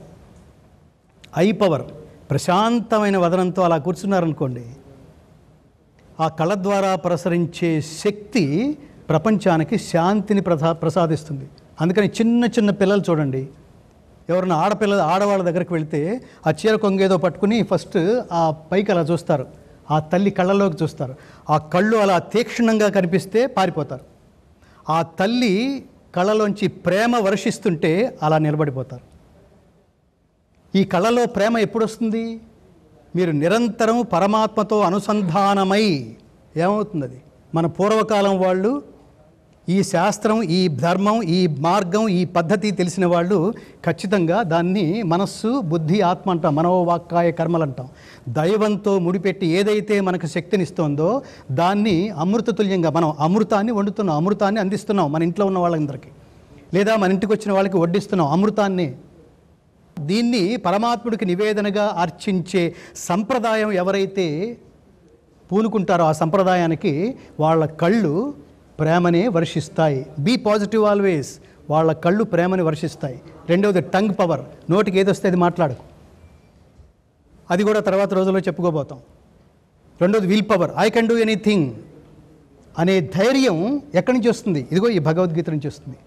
ఐ పవర్ ప్రశాంతమైన వదనంతో అలా కూర్చున్నారనుకోండి, ఆ కళ్ళ ద్వారా ప్రసరించే శక్తి ప్రపంచానికి శాంతిని ప్రసాదిస్తుంది. అందుకని చిన్న చిన్న పిల్లలు చూడండి, ఎవరైనా ఆడవాళ్ళ దగ్గరికి వెళితే ఆ చీర కొంగేదో పట్టుకుని ఫస్ట్ ఆ పైకి అలా చూస్తారు, ఆ తల్లి కళ్ళలోకి చూస్తారు. ఆ కళ్ళు అలా తీక్షణంగా కనిపిస్తే పారిపోతారు. ఆ తల్లి కళ్ళలోంచి ప్రేమ వర్షిస్తుంటే అలా నిలబడిపోతారు. ఈ కళ్ళలో ప్రేమ ఎప్పుడు వస్తుంది? మీరు నిరంతరం పరమాత్మతో అనుసంధానమై ఏమవుతుంది అది? మన పూర్వకాలం వాళ్ళు ఈ శాస్త్రం, ఈ ధర్మం, ఈ మార్గం, ఈ పద్ధతి తెలిసిన వాళ్ళు ఖచ్చితంగా దాన్ని మనస్సు, బుద్ధి, ఆత్మ అంటాం, మనోవాక్కాయ కర్మలు అంటాం. దైవంతో ముడిపెట్టి ఏదైతే మనకు శక్తినిస్తోందో దాన్ని అమృతతుల్యంగా మనం అమృతాన్ని వండుతున్నాం, అమృతాన్ని అందిస్తున్నాం మన ఇంట్లో ఉన్న వాళ్ళందరికీ, లేదా మన ఇంటికి వచ్చిన వాళ్ళకి వడ్డిస్తున్నాం అమృతాన్ని. దీన్ని పరమాత్ముడికి నివేదనగా అర్చించే సంప్రదాయం ఎవరైతే పూనుకుంటారో ఆ సంప్రదాయానికి వాళ్ళ కళ్ళు ప్రేమనే వర్షిస్తాయి. Be positive always. వాళ్ళ కళ్ళు ప్రేమని వర్షిస్తాయి. రెండవది టంగ్ పవర్, నోటికి ఏదొస్తే అది మాట్లాడకు, అది కూడా తర్వాత రోజుల్లో చెప్పుకోబోతాం. రెండవది will power, I can do anything అనే ధైర్యం ఎక్కడి నుంచి వస్తుంది? ఇదిగో ఈ భగవద్గీత నుంచి వస్తుంది.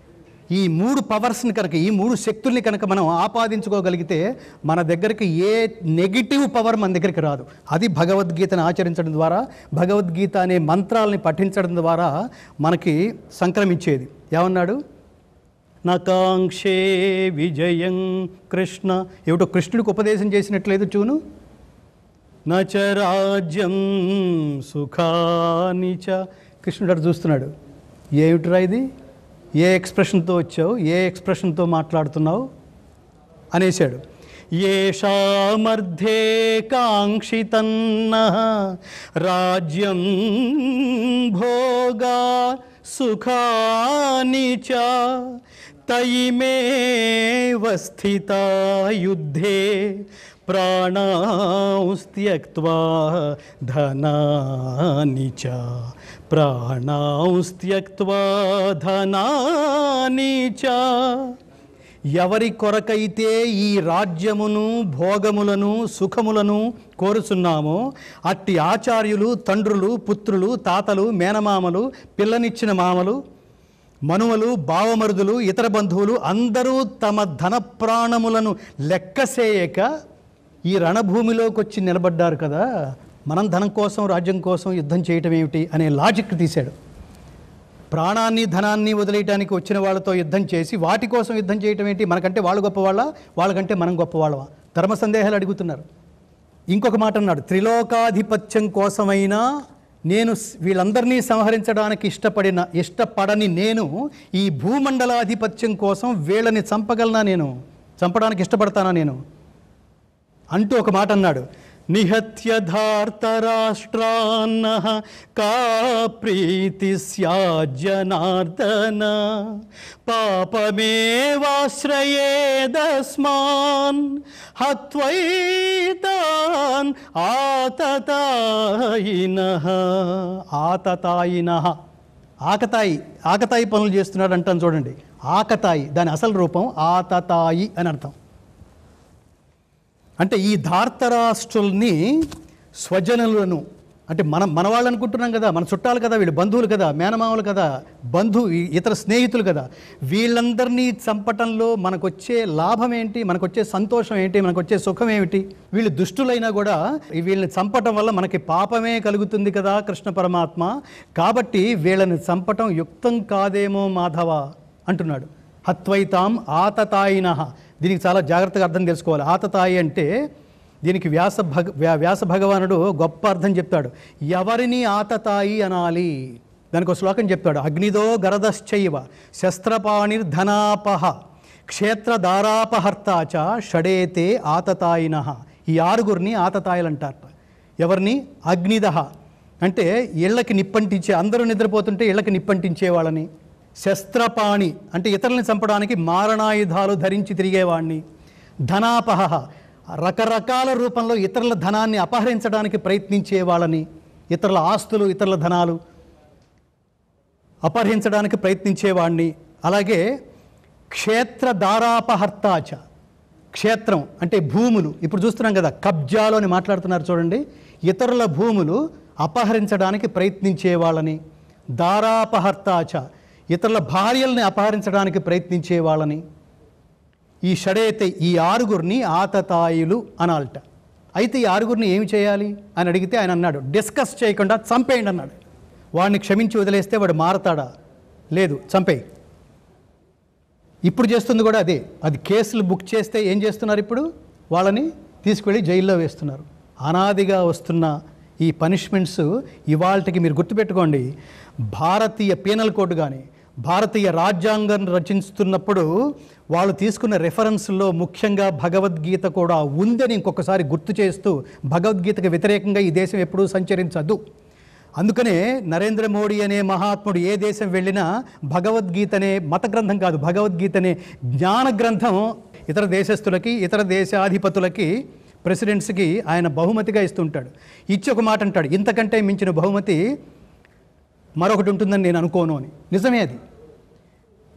ఈ 3 పవర్స్ని కనుక, ఈ 3 శక్తుల్ని కనుక మనం ఆపాదించుకోగలిగితే మన దగ్గరికి ఏ నెగిటివ్ పవర్ మన దగ్గరికి రాదు. అది భగవద్గీతను ఆచరించడం ద్వారా, భగవద్గీత అనే మంత్రాలని పఠించడం ద్వారా మనకి సంక్రమించేది. ఏమన్నాడు? నకాంక్షే విజయం కృష్ణ. ఏమిటో కృష్ణుడికి ఉపదేశం చేసినట్లేదు చూను. నచ రాజ్యం సుఖాని చ. కృష్ణుడు అటు చూస్తున్నాడు, ఏమిటిరా ఇది? ఏ ఎక్స్ప్రెషన్తో వచ్చావు, ఏ ఎక్స్ప్రెషన్తో మాట్లాడుతున్నావు అనేశాడు. ఏషామర్థే కాంక్షితన్నః రాజ్యం భోగా సుఖాని చ తయిమేవ స్థితా యుద్ధే ప్రాణాంస్త్యక్త్వా ధనాని చ ప్రాణాంస్త్యక్త్వా ధనాని చ. ఎవరి కొరకైతే ఈ రాజ్యమును, భోగములను, సుఖములను కోరుచున్నామో అట్టి ఆచార్యులు, తండ్రులు, పుత్రులు, తాతలు, మేనమామలు, పిల్లనిచ్చిన మామలు, మనుమలు, బావమరుదులు, ఇతర బంధువులు అందరూ తమ ధన ప్రాణములను లెక్కసేయక ఈ రణభూమిలోకి వచ్చి నిలబడ్డారు కదా, మనం ధనం కోసం, రాజ్యం కోసం యుద్ధం చేయటం ఏమిటి అనే లాజిక్ తీశాడు. ప్రాణాన్ని, ధనాన్ని వదిలేయడానికి వచ్చిన వాళ్ళతో యుద్ధం చేసి వాటి కోసం యుద్ధం చేయటం ఏంటి? మనకంటే వాళ్ళు గొప్పవాళ్ళ, వాళ్ళకంటే మనం గొప్పవాళ్ళవా? ధర్మ సందేహాలు అడుగుతున్నారు. ఇంకొక మాట అన్నాడు, త్రిలోకాధిపత్యం కోసమైనా నేను వీళ్ళందరినీ సంహరించడానికి ఇష్టపడని నేను ఈ భూమండలాధిపత్యం కోసం వీళ్ళని చంపగలనా, నేను చంపడానికి ఇష్టపడతానా నేను అంటూ ఒక మాట అన్నాడు. నిహత్య ధార్తరాష్ట్రాన్నః కా ప్రీతి స్యాజ్జనార్దన పాపమేవాశ్రయేదస్మాన్ హత్వైతాన్ ఆతతాయినః. ఆకతాయి పనులు చేస్తున్నాడు అంటాను చూడండి. ఆకతాయి, దాని అసలు రూపం ఆతతాయి అని అర్థం. అంటే ఈ ధార్తరాష్ట్రుల్ని, స్వజనులను, అంటే మన వాళ్ళు అనుకుంటున్నాం కదా, మన చుట్టాలు కదా, వీళ్ళు బంధువులు కదా, మేనమామలు కదా, ఇతర స్నేహితులు కదా, వీళ్ళందరినీ చంపటంలో మనకొచ్చే లాభం ఏంటి, మనకొచ్చే సంతోషం ఏంటి, మనకొచ్చే సుఖం ఏమిటి? వీళ్ళు దుష్టులైనా కూడా వీళ్ళని చంపటం వల్ల మనకి పాపమే కలుగుతుంది కదా కృష్ణ పరమాత్మ, కాబట్టి వీళ్ళని చంపటం యుక్తం కాదేమో మాధవ అంటున్నాడు. హత్వైతాం ఆతతాయినః. దీనికి చాలా జాగ్రత్తగా అర్థం తెలుసుకోవాలి. ఆతతాయి అంటే దీనికి వ్యాస భగవానుడు గొప్ప అర్థం చెప్తాడు. ఎవరిని ఆతతాయి అనాలి, దానికి ఒక శ్లోకం చెప్తాడు. అగ్నిదో గరదశ్చైవ శస్త్రపాణిర్ధనాపహ క్షేత్రధారాపహర్తాచ షడేతే ఆతతాయినః. ఈ 6గురిని ఆతతాయిలు అంటారట. ఎవరిని? అగ్నిదహ అంటే ఇళ్ళకి నిప్పంటించే, అందరూ నిద్రపోతుంటే ఇళ్ళకి నిప్పంటించే వాళ్ళని. శస్త్రపాణి అంటే ఇతరులను చంపడానికి మారణాయుధాలు ధరించి తిరిగేవాడిని. ధనాపహ రకరకాల రూపంలో ఇతరుల ధనాన్ని అపహరించడానికి ప్రయత్నించే వాళ్ళని, ఇతరుల ఆస్తులు, ఇతరుల ధనాలు అపహరించడానికి ప్రయత్నించేవాడిని. అలాగే క్షేత్రధారాపహర్తాచ, క్షేత్రం అంటే భూములు, ఇప్పుడు చూస్తున్నాం కదా కబ్జాలు అని మాట్లాడుతున్నారు చూడండి, ఇతరుల భూములు అపహరించడానికి ప్రయత్నించే వాళ్ళని. ధారాపహర్తాచ ఇతరుల భార్యల్ని అపహరించడానికి ప్రయత్నించే వాళ్ళని. ఈ షడేతే ఈ 6గురిని ఆతతాయులు అనాలట. అయితే ఈ 6గురిని ఏమి చేయాలి అని అడిగితే ఆయన అన్నాడు, డిస్కస్ చేయకుండా చంపేయండి అన్నాడు. వాడిని క్షమించి వదిలేస్తే వాడు మారతాడా? లేదు, చంపేయి. ఇప్పుడు చేస్తుంది కూడా అదే. అది కేసులు బుక్ చేస్తే ఏం చేస్తున్నారు? ఇప్పుడు వాళ్ళని తీసుకెళ్ళి జైల్లో వేస్తున్నారు. అనాదిగా వస్తున్న ఈ పనిష్మెంట్స్ ఇవాళకి మీరు గుర్తుపెట్టుకోండి. భారతీయ పీనల్ కోడ్ కానీ భారతీయ రాజ్యాంగం రచిస్తున్నప్పుడు వాళ్ళు తీసుకున్న రెఫరెన్స్లో ముఖ్యంగా భగవద్గీత కూడా ఉందని ఇంకొకసారి గుర్తు చేస్తూ, భగవద్గీతకు వ్యతిరేకంగా ఈ దేశం ఎప్పుడూ సంచరించదు. అందుకనే నరేంద్ర మోడీ అనే మహాత్ముడు ఏ దేశం వెళ్ళినా భగవద్గీత అనే మత గ్రంథం కాదు, భగవద్గీత అనే జ్ఞాన గ్రంథం ఇతర దేశస్తులకి, ఇతర దేశాధిపతులకి, ప్రెసిడెంట్స్కి ఆయన బహుమతిగా ఇస్తుంటాడు. ఇచ్చి ఒక మాట అంటాడు, ఇంతకంటే మించిన బహుమతి మరొకటి ఉంటుందని నేను అనుకోను అని. నిజమే అది.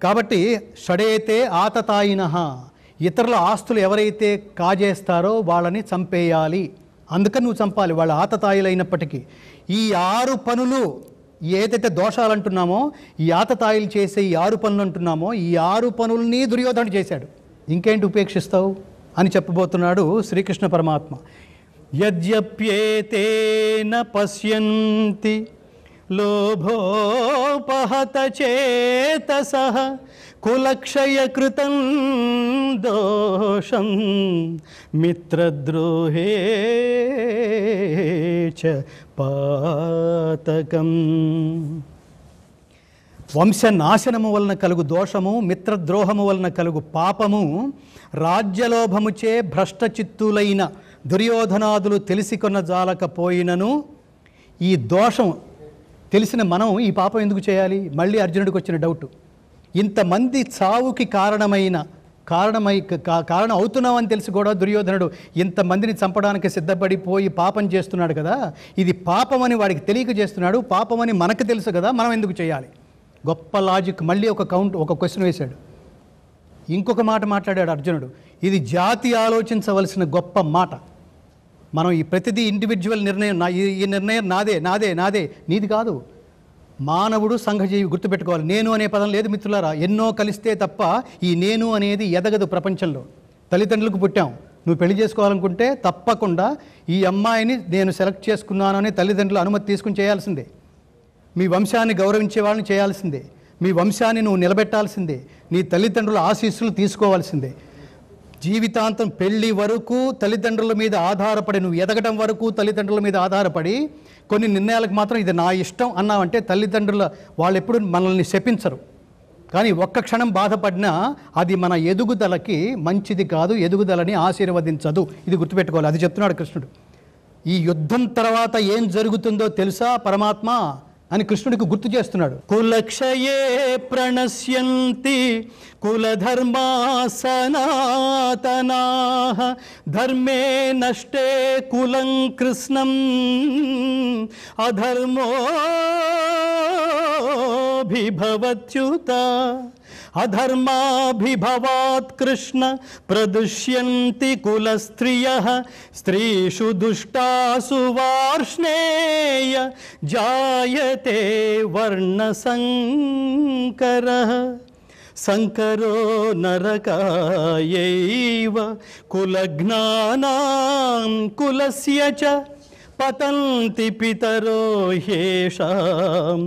కాబట్టి షడేతే ఆతతాయినః, ఇతరుల ఆస్తులు ఎవరైతే కాజేస్తారో వాళ్ళని చంపేయాలి. అందుకని నువ్వు చంపాలి, వాళ్ళ ఆతతాయిలైనప్పటికీ. ఈ 6 పనులు ఏదైతే దోషాలు అంటున్నామో, ఈ ఆతతాయిలు చేసే ఈ 6 పనులు అంటున్నామో, ఈ 6 పనుల్ని దుర్యోధనుడు చేశాడు. ఇంకేంటి ఉపేక్షిస్తావు అని చెప్పబోతున్నాడు శ్రీకృష్ణ పరమాత్మ. యద్యప్యేతేన పశ్యంతి లోభోపహత చేతసః కులక్షయకృతం దోషం మిత్రద్రోహే చ పాతకం. వంశనాశనము వలన కలుగు దోషము, మిత్రద్రోహము వలన కలుగు పాపము, రాజ్యలోభముచే భ్రష్టచిత్తులైన దుర్యోధనాదులు తెలిసి కొన్న జాలకపోయినను ఈ దోషం తెలిసిన మనం ఈ పాపం ఎందుకు చేయాలి? మళ్ళీ అర్జునుడికి వచ్చిన డౌట్. ఇంతమంది చావుకి కారణం అవుతున్నామని తెలిసి కూడా దుర్యోధనుడు ఇంతమందిని చంపడానికి సిద్ధపడిపోయి పాపం చేస్తున్నాడు కదా, ఇది పాపమని వాడికి తెలియక చేస్తున్నాడు, పాపమని మనకు తెలుసు కదా, మనం ఎందుకు చేయాలి? గొప్ప లాజిక్. మళ్ళీ ఒక క్వశ్చన్ వేశాడు. ఇంకొక మాట మాట్లాడాడు అర్జునుడు. ఇది జాతి ఆలోచించవలసిన గొప్ప మాట. మనం ఈ ప్రతిదీ ఇండివిజువల్ నిర్ణయం, ఈ నిర్ణయం నాదే నీది కాదు. మానవుడు సంఘజీవి, గుర్తుపెట్టుకోవాలి. నేను అనే పదం లేదు మిత్రులారా. ఎన్నో కలిస్తే తప్ప ఈ నేను అనేది ఎదగదు ప్రపంచంలో. తల్లిదండ్రులకు పుట్టాం, నువ్వు పెళ్లి చేసుకోవాలనుకుంటే తప్పకుండా ఈ అమ్మాయిని నేను సెలెక్ట్ చేసుకున్నాను అని తల్లిదండ్రుల అనుమతి తీసుకుని చేయాల్సిందే. మీ వంశాన్ని గౌరవించే వాళ్ళని చేయాల్సిందే. మీ వంశాన్ని నువ్వు నిలబెట్టాల్సిందే. నీ తల్లిదండ్రుల ఆశీస్సులు తీసుకోవాల్సిందే. జీవితాంతం పెళ్ళి వరకు తల్లిదండ్రుల మీద ఆధారపడి, నువ్వు ఎదగడం వరకు తల్లిదండ్రుల మీద ఆధారపడి కొన్ని నిర్ణయాలకు మాత్రం ఇది నా ఇష్టం అన్నావంటే తల్లిదండ్రుల వాళ్ళు ఎప్పుడు మనల్ని శపించరు. కానీ ఒక్క క్షణం బాధపడినా అది మన ఎదుగుదలకి మంచిది కాదు, ఎదుగుదలని ఆశీర్వదించదు. ఇది గుర్తుపెట్టుకోవాలి. అది చెప్తున్నాడు కృష్ణుడు. ఈ యుద్ధం తర్వాత ఏం జరుగుతుందో తెలుసా పరమాత్మ అని కృష్ణుడికి గుర్తు చేస్తున్నాడు. కులక్షయే ప్రణశ్యంతి కులధర్మా సనాతనాః ధర్మే నష్టే కులం కృష్ణం అధర్మో ధర్మోభిభవత్యుత అధర్మాభిభవాత్ కృష్ణ ప్రదుష్యంతి కులస్త్రియః స్త్రీషు దుష్టాసు వార్ష్ణేయ జాయతే వర్ణసంకరః సంకరో నరకాయైవ కులజ్ఞానాం కులస్య చ పతంతి పితరో హ్యేషాం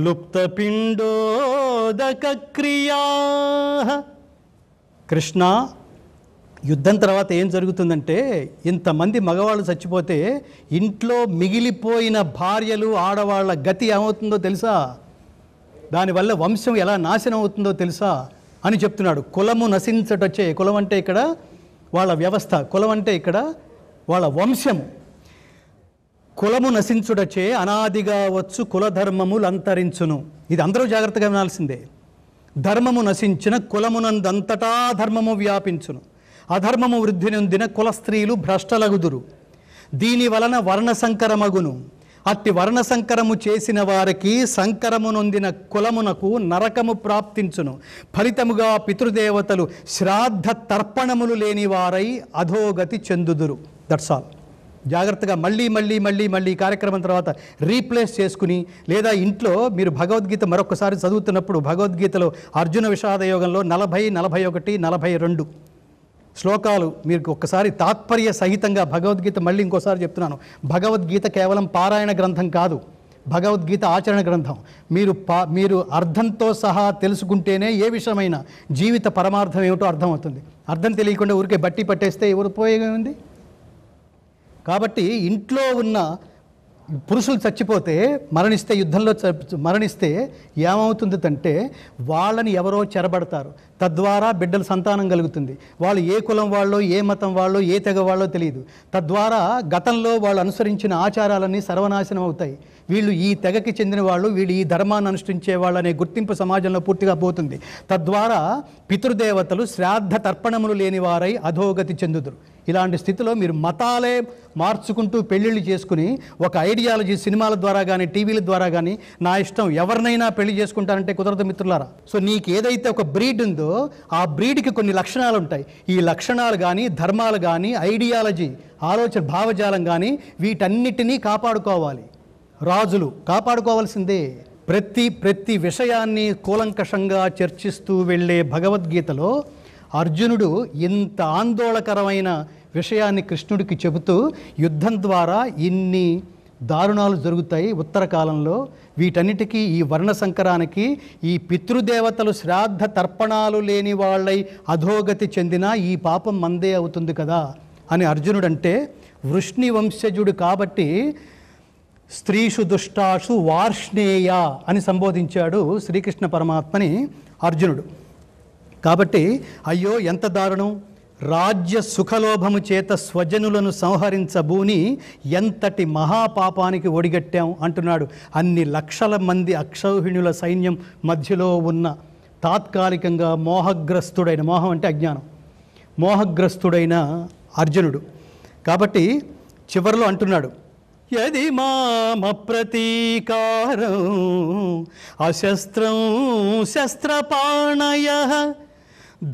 లుప్తపిండోదకక్రియాః. కృష్ణ, యుద్ధం తర్వాత ఏం జరుగుతుందంటే, ఇంతమంది మగవాళ్ళు చచ్చిపోతే ఇంట్లో మిగిలిపోయిన భార్యలు ఆడవాళ్ళ గతి ఏమవుతుందో తెలుసా? దానివల్ల వంశం ఎలా నాశనం అవుతుందో తెలుసా అని చెప్తున్నాడు. కులము నశించటొచ్చే, కులం అంటే ఇక్కడ వాళ్ళ వ్యవస్థ, కులం అంటే ఇక్కడ వాళ్ళ వంశము. కులము నశించుటచే అనాదిగా వచ్చు కులధర్మములు అంతరించును. ఇది అందరూ జాగ్రత్తగా వినాల్సిందే. ధర్మము నశించిన కులమునందంతటా ధర్మము వ్యాపించును. అధర్మము వృద్ధి నొందిన కుల స్త్రీలు భ్రష్టలగుదురు. దీని వలన వర్ణసంకరమగును. అట్టి వర్ణసంకరము చేసిన వారికి సంకరము నొందిన కులమునకు నరకము ప్రాప్తించును. ఫలితముగా పితృదేవతలు శ్రాద్ధ తర్పణములు లేని వారై అధోగతి చెందుదురు. That's all. జాగ్రత్తగా మళ్ళీ కార్యక్రమం తర్వాత రీప్లేస్ చేసుకుని, లేదా ఇంట్లో మీరు భగవద్గీత మరొకసారి చదువుతున్నప్పుడు భగవద్గీతలో అర్జున విషాదయోగంలో 40, 41, 42 శ్లోకాలు మీరు ఒక్కసారి తాత్పర్య సహితంగా భగవద్గీత మళ్ళీ ఇంకోసారి చెప్తున్నాను. భగవద్గీత కేవలం పారాయణ గ్రంథం కాదు, భగవద్గీత ఆచరణ గ్రంథం. మీరు అర్థంతో సహా తెలుసుకుంటేనే ఏ విషయమైనా జీవిత పరమార్థం ఏమిటో అర్థమవుతుంది. అర్థం తెలియకుండా ఊరికే బట్టి పట్టేస్తే ఎవరు ఉపయోగం ఉంది? కాబట్టి ఇంట్లో ఉన్న పురుషులు చచ్చిపోతే, మరణిస్తే, యుద్ధంలో మరణిస్తే ఏమవుతుందంటే వాళ్ళని ఎవరో చెరబడతారు. తద్వారా బిడ్డల సంతానం కలుగుతుంది. వాళ్ళు ఏ కులం వాళ్ళో, ఏ మతం వాళ్ళో, ఏ తెగ వాళ్ళో తెలియదు. తద్వారా గతంలో వాళ్ళు అనుసరించిన ఆచారాలన్నీ సర్వనాశనం అవుతాయి. వీళ్ళు ఈ తెగకి చెందిన వాళ్ళు, వీళ్ళు ఈ ధర్మాన్ని అనుష్ఠించే వాళ్ళు అనే గుర్తింపు సమాజంలో పూర్తిగా పోతుంది. తద్వారా పితృదేవతలు శ్రాద్ధ తర్పణములు లేని వారై అధోగతి చెందుదురు. ఇలాంటి స్థితిలో మీరు మతాలే మార్చుకుంటూ పెళ్ళిళ్ళు చేసుకుని ఒక ఐడియాలజీ సినిమాల ద్వారా కానీ టీవీల ద్వారా కానీ నా ఇష్టం ఎవరినైనా పెళ్లి చేసుకుంటానంటే కుదరదు మిత్రులారా. సో నీకు ఏదైతే ఒక బ్రీడ్ ఉందో ఆ బ్రీడ్కి కొన్ని లక్షణాలు ఉంటాయి. ఈ లక్షణాలు కానీ, ధర్మాలు కానీ, ఐడియాలజీ, ఆలోచన, భావజాలం కానీ వీటన్నిటినీ కాపాడుకోవాలి. రాజులు కాపాడుకోవాల్సిందే. ప్రతి విషయాన్ని కూలంకషంగా చర్చిస్తూ వెళ్ళే భగవద్గీతలో అర్జునుడు ఇంత ఆందోళనకరమైన విషయాన్ని కృష్ణుడికి చెబుతూ, యుద్ధం ద్వారా ఇన్ని దారుణాలు జరుగుతాయి ఉత్తరకాలంలో, వీటన్నిటికీ, ఈ వర్ణ సంకరానికి, ఈ పితృదేవతలు శ్రాద్ధ తర్పణాలు లేని వాళ్ళై అధోగతి చెందినా ఈ పాపం మందే అవుతుంది కదా అని అర్జునుడంటే, వృష్ణి వంశజుడు కాబట్టి స్త్రీషు దుష్టాషు వార్ష్ణేయ అని సంబోధించాడు శ్రీకృష్ణ పరమాత్మని అర్జునుడు. కాబట్టి అయ్యో ఎంత దారుణం, రాజ్య సుఖలోభము చేత స్వజనులను సంహరించబూని ఎంతటి మహాపాపానికి ఒడిగట్టాం అంటున్నాడు. అన్ని లక్షల మంది అక్షౌహిణుల సైన్యం మధ్యలో ఉన్న తాత్కాలికంగా మోహగ్రస్తుడైన, మోహం అంటే అజ్ఞానం, మోహగ్రస్తుడైన అర్జునుడు. కాబట్టి చివరిలో అంటున్నాడు, యది మామ ప్రతీకారం అశస్త్రం శస్త్రపాణయః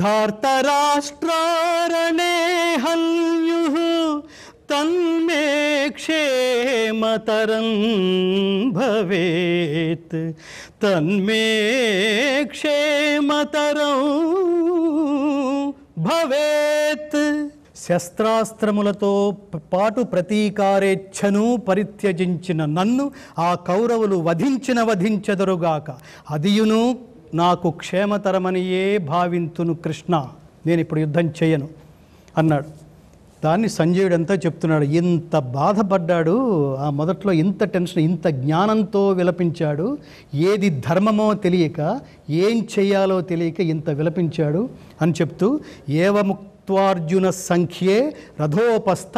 ధార్తరాష్ట్రారణే హన్యుః తన్మే క్షేమతరం భవేత్, తన్మే క్షేమతరం భవేత్. శస్త్రాస్త్రములతో పాటు ప్రతీకారేచ్ఛను పరిత్యజించిన నన్ను ఆ కౌరవులు వధించెదరుగాక, అదియును నాకు క్షేమతరమనియే భావింతును కృష్ణ, నేను ఇప్పుడు యుద్ధం చేయను అన్నాడు. దాన్ని సంజయుడంతా చెప్తున్నాడు. ఇంత బాధపడ్డాడు, ఆ మొదట్లో ఇంత టెన్షన్, ఇంత జ్ఞానంతో విలపించాడు. ఏది ధర్మమో తెలియక, ఏం చెయ్యాలో తెలియక ఇంత విలపించాడు అని చెప్తూ, ఏవముక్త్వార్జున సంఖ్యే రథోపస్థ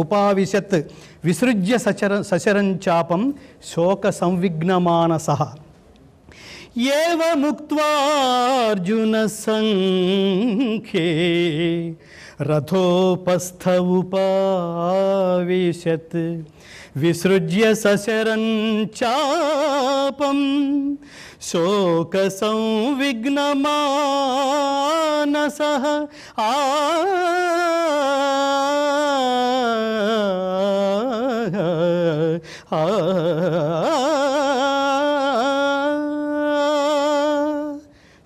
ఉపావిశత్ విసృజ్య సశరంచాపం శోక సంవిఘ్నమానసః. ఏవముక్త్వార్జున సంఖ్యే రథోపస్థ ఉపావిశత్ విసృజ్య సశరంచాపం శోక సంవిఘ్నమానసః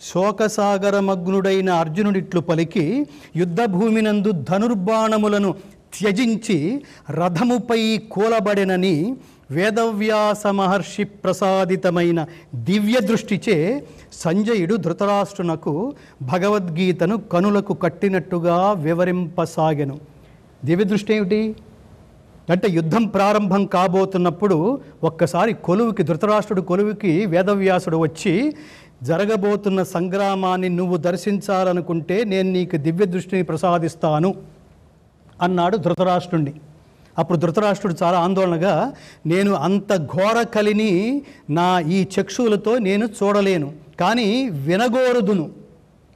శోకసాగరమగ్నుడైన అర్జునుడిట్లు పలికి యుద్ధభూమినందు ధనుర్బాణములను త్యజించి రథముపై కూలబడినని వేదవ్యాస మహర్షి ప్రసాదితమైన దివ్య దృష్టిచే సంజయుడు ధృతరాష్ట్రునకు భగవద్గీతను కనులకు కట్టినట్టుగా వివరింపసాగెను. దివ్య దృష్టి ఏమిటి అంటే యుద్ధం ప్రారంభం కాబోతున్నప్పుడు ఒక్కసారి కొలువుకి ధృతరాష్ట్రుడు కొలువుకి వేదవ్యాసుడు వచ్చి జరగబోతున్న సంగ్రామాన్ని నువ్వు దర్శించాలనుకుంటే నేను నీకు దివ్య దృష్టిని ప్రసాదిస్తాను అన్నాడు ధృతరాష్ట్రుడిని. అప్పుడు ధృతరాష్ట్రుడు చాలా ఆందోళనగా, నేను అంత ఘోర కలిని నా ఈ చక్షువులతో నేను చూడలేను, కానీ వినగోరుదును,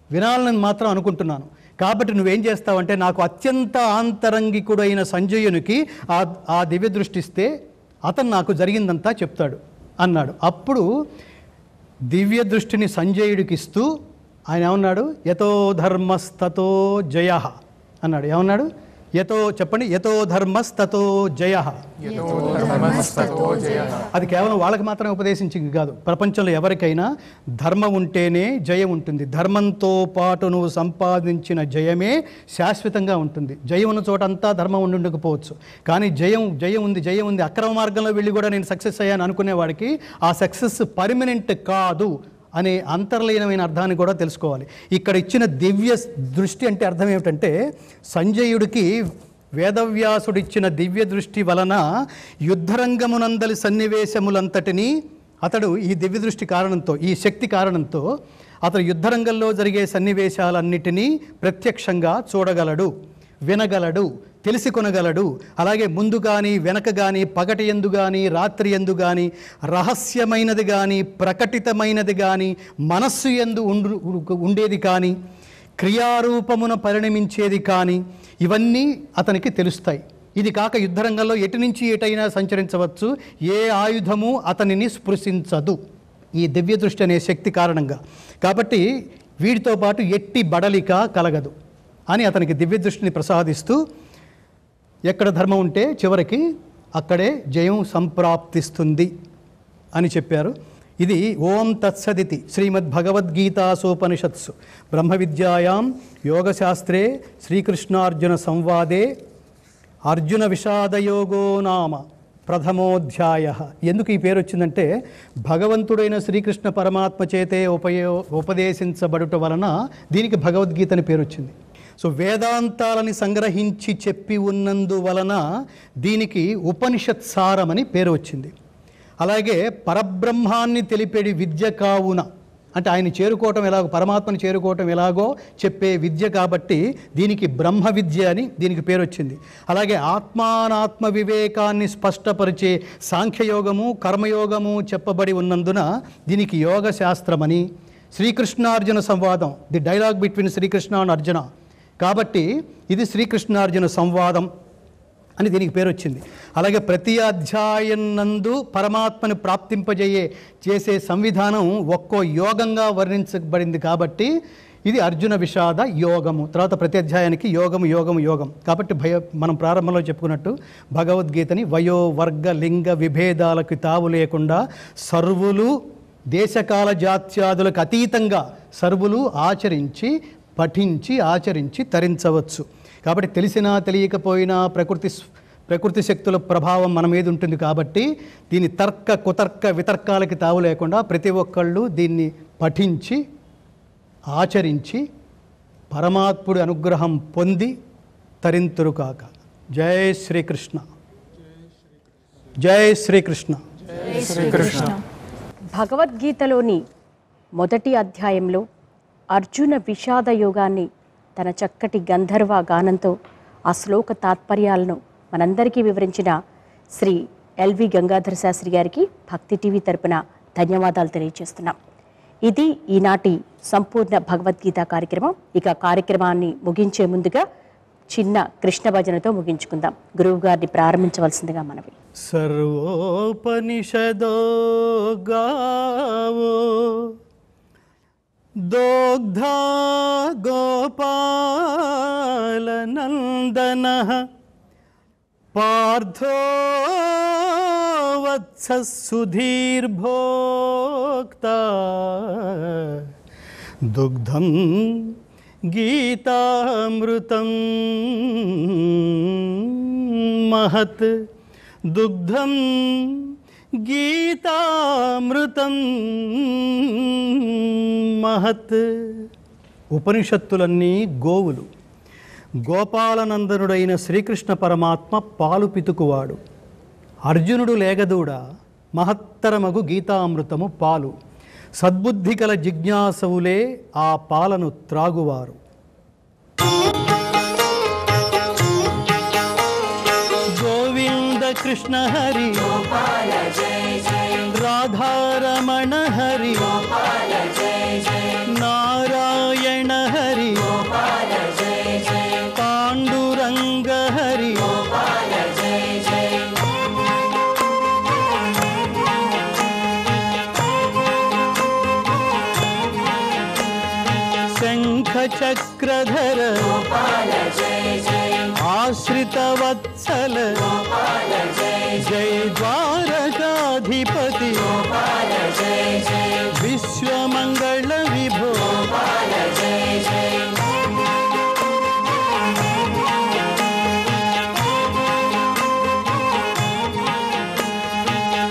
వినాలని మాత్రం అనుకుంటున్నాను. కాబట్టి నువ్వేం చేస్తావంటే నాకు అత్యంత ఆంతరంగికుడైన సంజయునికి ఆ దివ్య దృష్టిస్తే అతను నాకు జరిగిందంతా చెప్తాడు అన్నాడు. అప్పుడు దివ్య దృష్టిని సంజయుడికి ఇస్తూ ఆయన ఏమన్నాడు, యతో ధర్మస్తతో జయ అన్నాడు. ఏమన్నాడు? యతో చెప్పండి, యతో ధర్మస్తతో జయ. అది కేవలం వాళ్ళకి మాత్రమే ఉపదేశించింది కాదు, ప్రపంచంలో ఎవరికైనా ధర్మం ఉంటేనే జయం ఉంటుంది. ధర్మంతో పాటు నువ్వు సంపాదించిన జయమే శాశ్వతంగా ఉంటుంది. జయం ఉన్న చోట అంతా ధర్మం ఉండకపోవచ్చు, కానీ జయం ఉంది. అక్రమ మార్గంలో వెళ్ళి కూడా నేను సక్సెస్ అయ్యాను అనుకునేవాడికి ఆ సక్సెస్ పర్మనెంట్ కాదు అనే అంతర్లీనమైన అర్థాన్ని కూడా తెలుసుకోవాలి. ఇక్కడ ఇచ్చిన దివ్య దృష్టి అంటే అర్థం ఏమిటంటే, సంజయుడికి వేదవ్యాసుడిచ్చిన దివ్య దృష్టి వలన యుద్ధరంగమునందలి సన్నివేశములంతటినీ అతడు ఈ దివ్య దృష్టి కారణంతో, ఈ శక్తి కారణంతో అతడు యుద్ధరంగంలో జరిగే సన్నివేశాలన్నిటినీ ప్రత్యక్షంగా చూడగలడు, వినగలడు, తెలిసి కొనగలడు. అలాగే ముందు కానీ వెనక కానీ పగటి యందు కానీ రాత్రి యందు కానీ రహస్యమైనది కానీ ప్రకటితమైనది కానీ మనస్సు యందు ఉండేది కానీ క్రియారూపమున పరిణమించేది కానీ ఇవన్నీ అతనికి తెలుస్తాయి. ఇది కాక యుద్ధరంగంలో ఎటు నుంచి ఎటైనా సంచరించవచ్చు, ఏ ఆయుధము అతనిని స్పృశించదు ఈ దివ్య దృష్టి అనే శక్తి కారణంగా. కాబట్టి వీటితో పాటు ఎట్టి బడలిక కలగదు అని అతనికి దివ్య దృష్టిని ప్రసాదిస్తూ ఎక్కడ ధర్మం ఉంటే చివరికి అక్కడే జయం సంప్రాప్తిస్తుంది అని చెప్పారు. ఇది ఓం తత్సదితి శ్రీమద్భగవద్గీతాసోపనిషత్సు బ్రహ్మ విద్యాయాం యోగశాస్త్రే శ్రీకృష్ణార్జున సంవాదే అర్జున విషాదయోగో నామ ప్రథమోధ్యాయ. ఎందుకు ఈ పేరు వచ్చిందంటే, భగవంతుడైన శ్రీకృష్ణ పరమాత్మ చేతే ఉపదేశించబడుట వలన దీనికి భగవద్గీత అని పేరు వచ్చింది. సో వేదాంతాలని సంగ్రహించి చెప్పి ఉన్నందువలన దీనికి ఉపనిషత్ సారమని పేరు వచ్చింది. అలాగే పరబ్రహ్మాన్ని తెలిపేది విద్య కావున, అంటే ఆయన చేరుకోవటం ఎలాగో, పరమాత్మని చేరుకోవటం ఎలాగో చెప్పే విద్య కాబట్టి దీనికి బ్రహ్మ విద్య అని దీనికి పేరు వచ్చింది. అలాగే ఆత్మానాత్మ వివేకాన్ని స్పష్టపరిచే సాంఖ్యయోగము, కర్మయోగము చెప్పబడి ఉన్నందున దీనికి యోగ శాస్త్రమని. శ్రీకృష్ణార్జున సంవాదం, the dialogue between Srikrishna and Arjuna, కాబట్టి ఇది శ్రీకృష్ణార్జున సంవాదం అని దీనికి పేరు వచ్చింది. అలాగే ప్రతి అధ్యాయం నందు పరమాత్మను చేసే సంవిధానం ఒక్కో యోగంగా వర్ణించబడింది కాబట్టి ఇది అర్జున విషాద యోగము. తర్వాత ప్రతి అధ్యాయానికి యోగం. కాబట్టి మనం ప్రారంభంలో చెప్పుకున్నట్టు భగవద్గీతని వయో వర్గ లింగ విభేదాలకు తావు లేకుండా సర్వులు, దేశకాల జాత్యాదులకు అతీతంగా సర్వులు ఆచరించి, పఠించి, ఆచరించి తరించవచ్చు. కాబట్టి తెలిసినా తెలియకపోయినా ప్రకృతి శక్తుల ప్రభావం మన మీద ఉంటుంది. కాబట్టి దీని కుతర్క వితర్కాలకి తావు లేకుండా ప్రతి ఒక్కళ్ళు దీన్ని పఠించి, ఆచరించి పరమాత్ముడి అనుగ్రహం పొంది తరింతురు కాక. జై శ్రీకృష్ణ, జై శ్రీకృష్ణ, జై శ్రీకృష్ణ. భగవద్గీతలోని మొదటి అధ్యాయంలో అర్జున విషాద యోగాన్ని తన చక్కటి గంధర్వ గానంతో ఆ శ్లోక తాత్పర్యాలను మనందరికీ వివరించిన శ్రీ ఎల్వి గంగాధర శాస్త్రి గారికి భక్తి టీవీ తరపున ధన్యవాదాలు తెలియజేస్తున్నాం. ఇది ఈనాటి సంపూర్ణ భగవద్గీత కార్యక్రమం. ఇక కార్యక్రమాన్ని ముగించే ముందుగా చిన్న కృష్ణ భజనతో ముగించుకుందాం. గురువు గారిని ప్రారంభించవలసిందిగా మనవి. సర్వోపనిషదో గావో దోగ్ధా గోపాలనందనః పార్థో వత్సః సుధీర్భోక్తా దుగ్ధం గీతామృతం మహత్ దుగ్ధం గీతామృతం మహత్. ఉపనిషత్తులన్నీ గోవులు. గోపాలనందనుడైన శ్రీకృష్ణ పరమాత్మ పాలు పితుకువాడు. అర్జునుడు లేగదూడ, మహత్తరమగు గీతామృతము పాలు. సద్బుద్ధి కల జిజ్ఞాసవులే ఆ పాలను త్రాగువారు. గోవింద కృష్ణ హరి రాధారమణ హరి నారాయణ హరి పాండురంగ హరి చక్రధర ఆశ్రిత వత్సల జయ ద్వారకాధిపతి విశ్వమంగళ విభో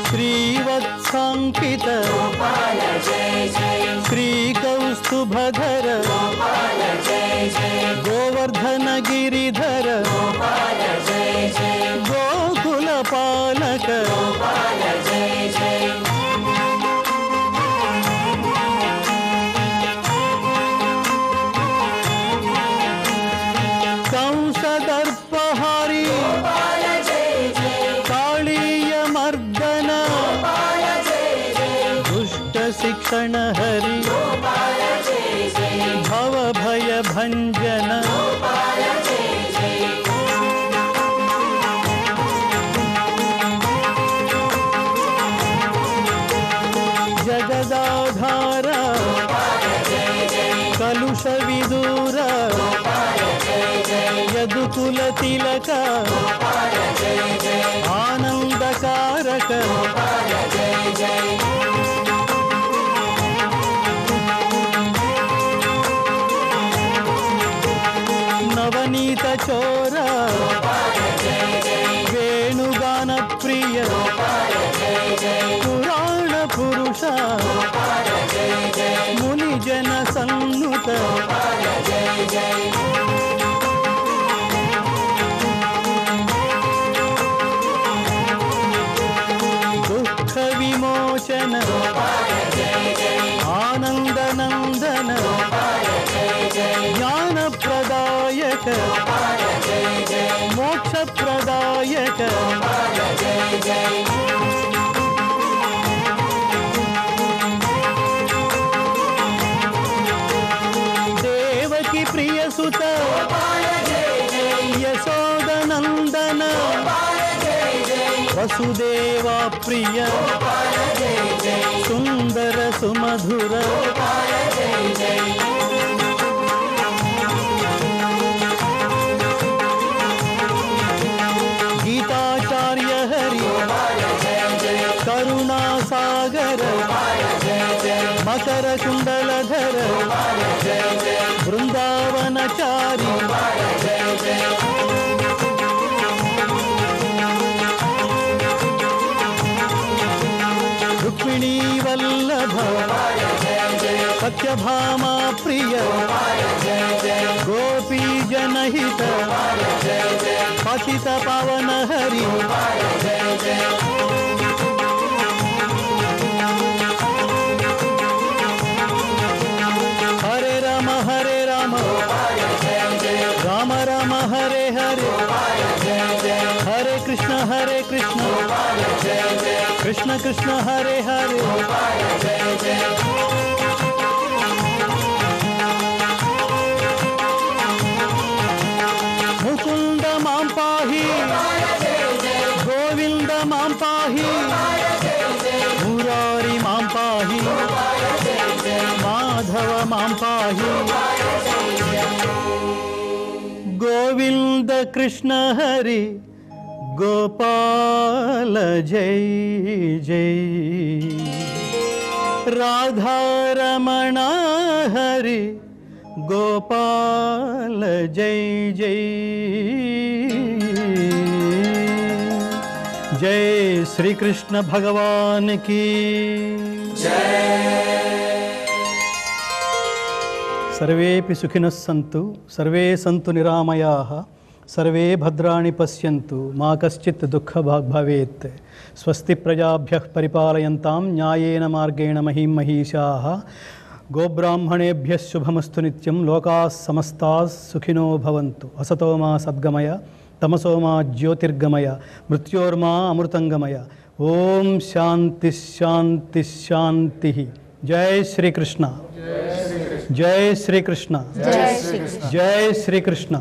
శ్రీవత్సాంకిత శ్రీకౌస్తుభధర గోవర్ధన గిరిధర గోకుల పాలక కంసదర్పహారి కాళీయ మర్దన దుష్ట శిక్షణ హరి భవ భయ భంజన జగదాధార కలుష విదూర యదుకుల తిలక ఆనందకారక నవనీత చోర వేణుగాన ప్రియ పురాణ పురుష ముని జన సన్నుత దుఃఖ విమోచన ఆనందనందన జ్ఞాన ప్రదాయక మోక్ష ప్రదాయక దేవకి ప్రియ సుత యశోదనందన వసుదేవా ప్రియ సుందర సుమధుర గీతాచార్య హరి కరుణాసాగర మకర కుండలధర బృందావనచారి రుక్మిణీ వల్లభ సత్యభామా ప్రియ గోపీ జనహిత పతిత పవన హరి హరే రామ హరే రామ రామ రామ హరే హరే హరే కృష్ణ కృష్ణ కృష్ణ హరే హరే మురారి మాం పాహి మాధవ మాం పాహి గోవింద కృష్ణ హరి గోపాల జై జై రాధారమణ హరి గోపాల జై జై జై శ్రీకృష్ణ భగవాన్ కి సర్వేపి సుఖినః సంతు సర్వే సంతు నిరామయాః సర్వే భద్రాణి పశ్యంతు మా కశ్చిత్ దుఃఖభాగ్ భవేత్ స్వస్తి ప్రజాభ్యః పరిపాలయంతాం న్యాయేన మార్గేణ మహీం మహీషాః గోబ్రాహ్మణేభ్యः శుభమస్తు నిత్యం లోకాः సమస్తాः సుఖినో భవంతు అసతో మా సద్గమయ తమసో మా జ్యోతిర్గమయ మృత్యోర్మా అమృతంగమయ ఓం శాంతి శాంతి శాంతి జై శ్రీకృష్ణ జై శ్రీకృష్ణ జై శ్రీకృష్ణ.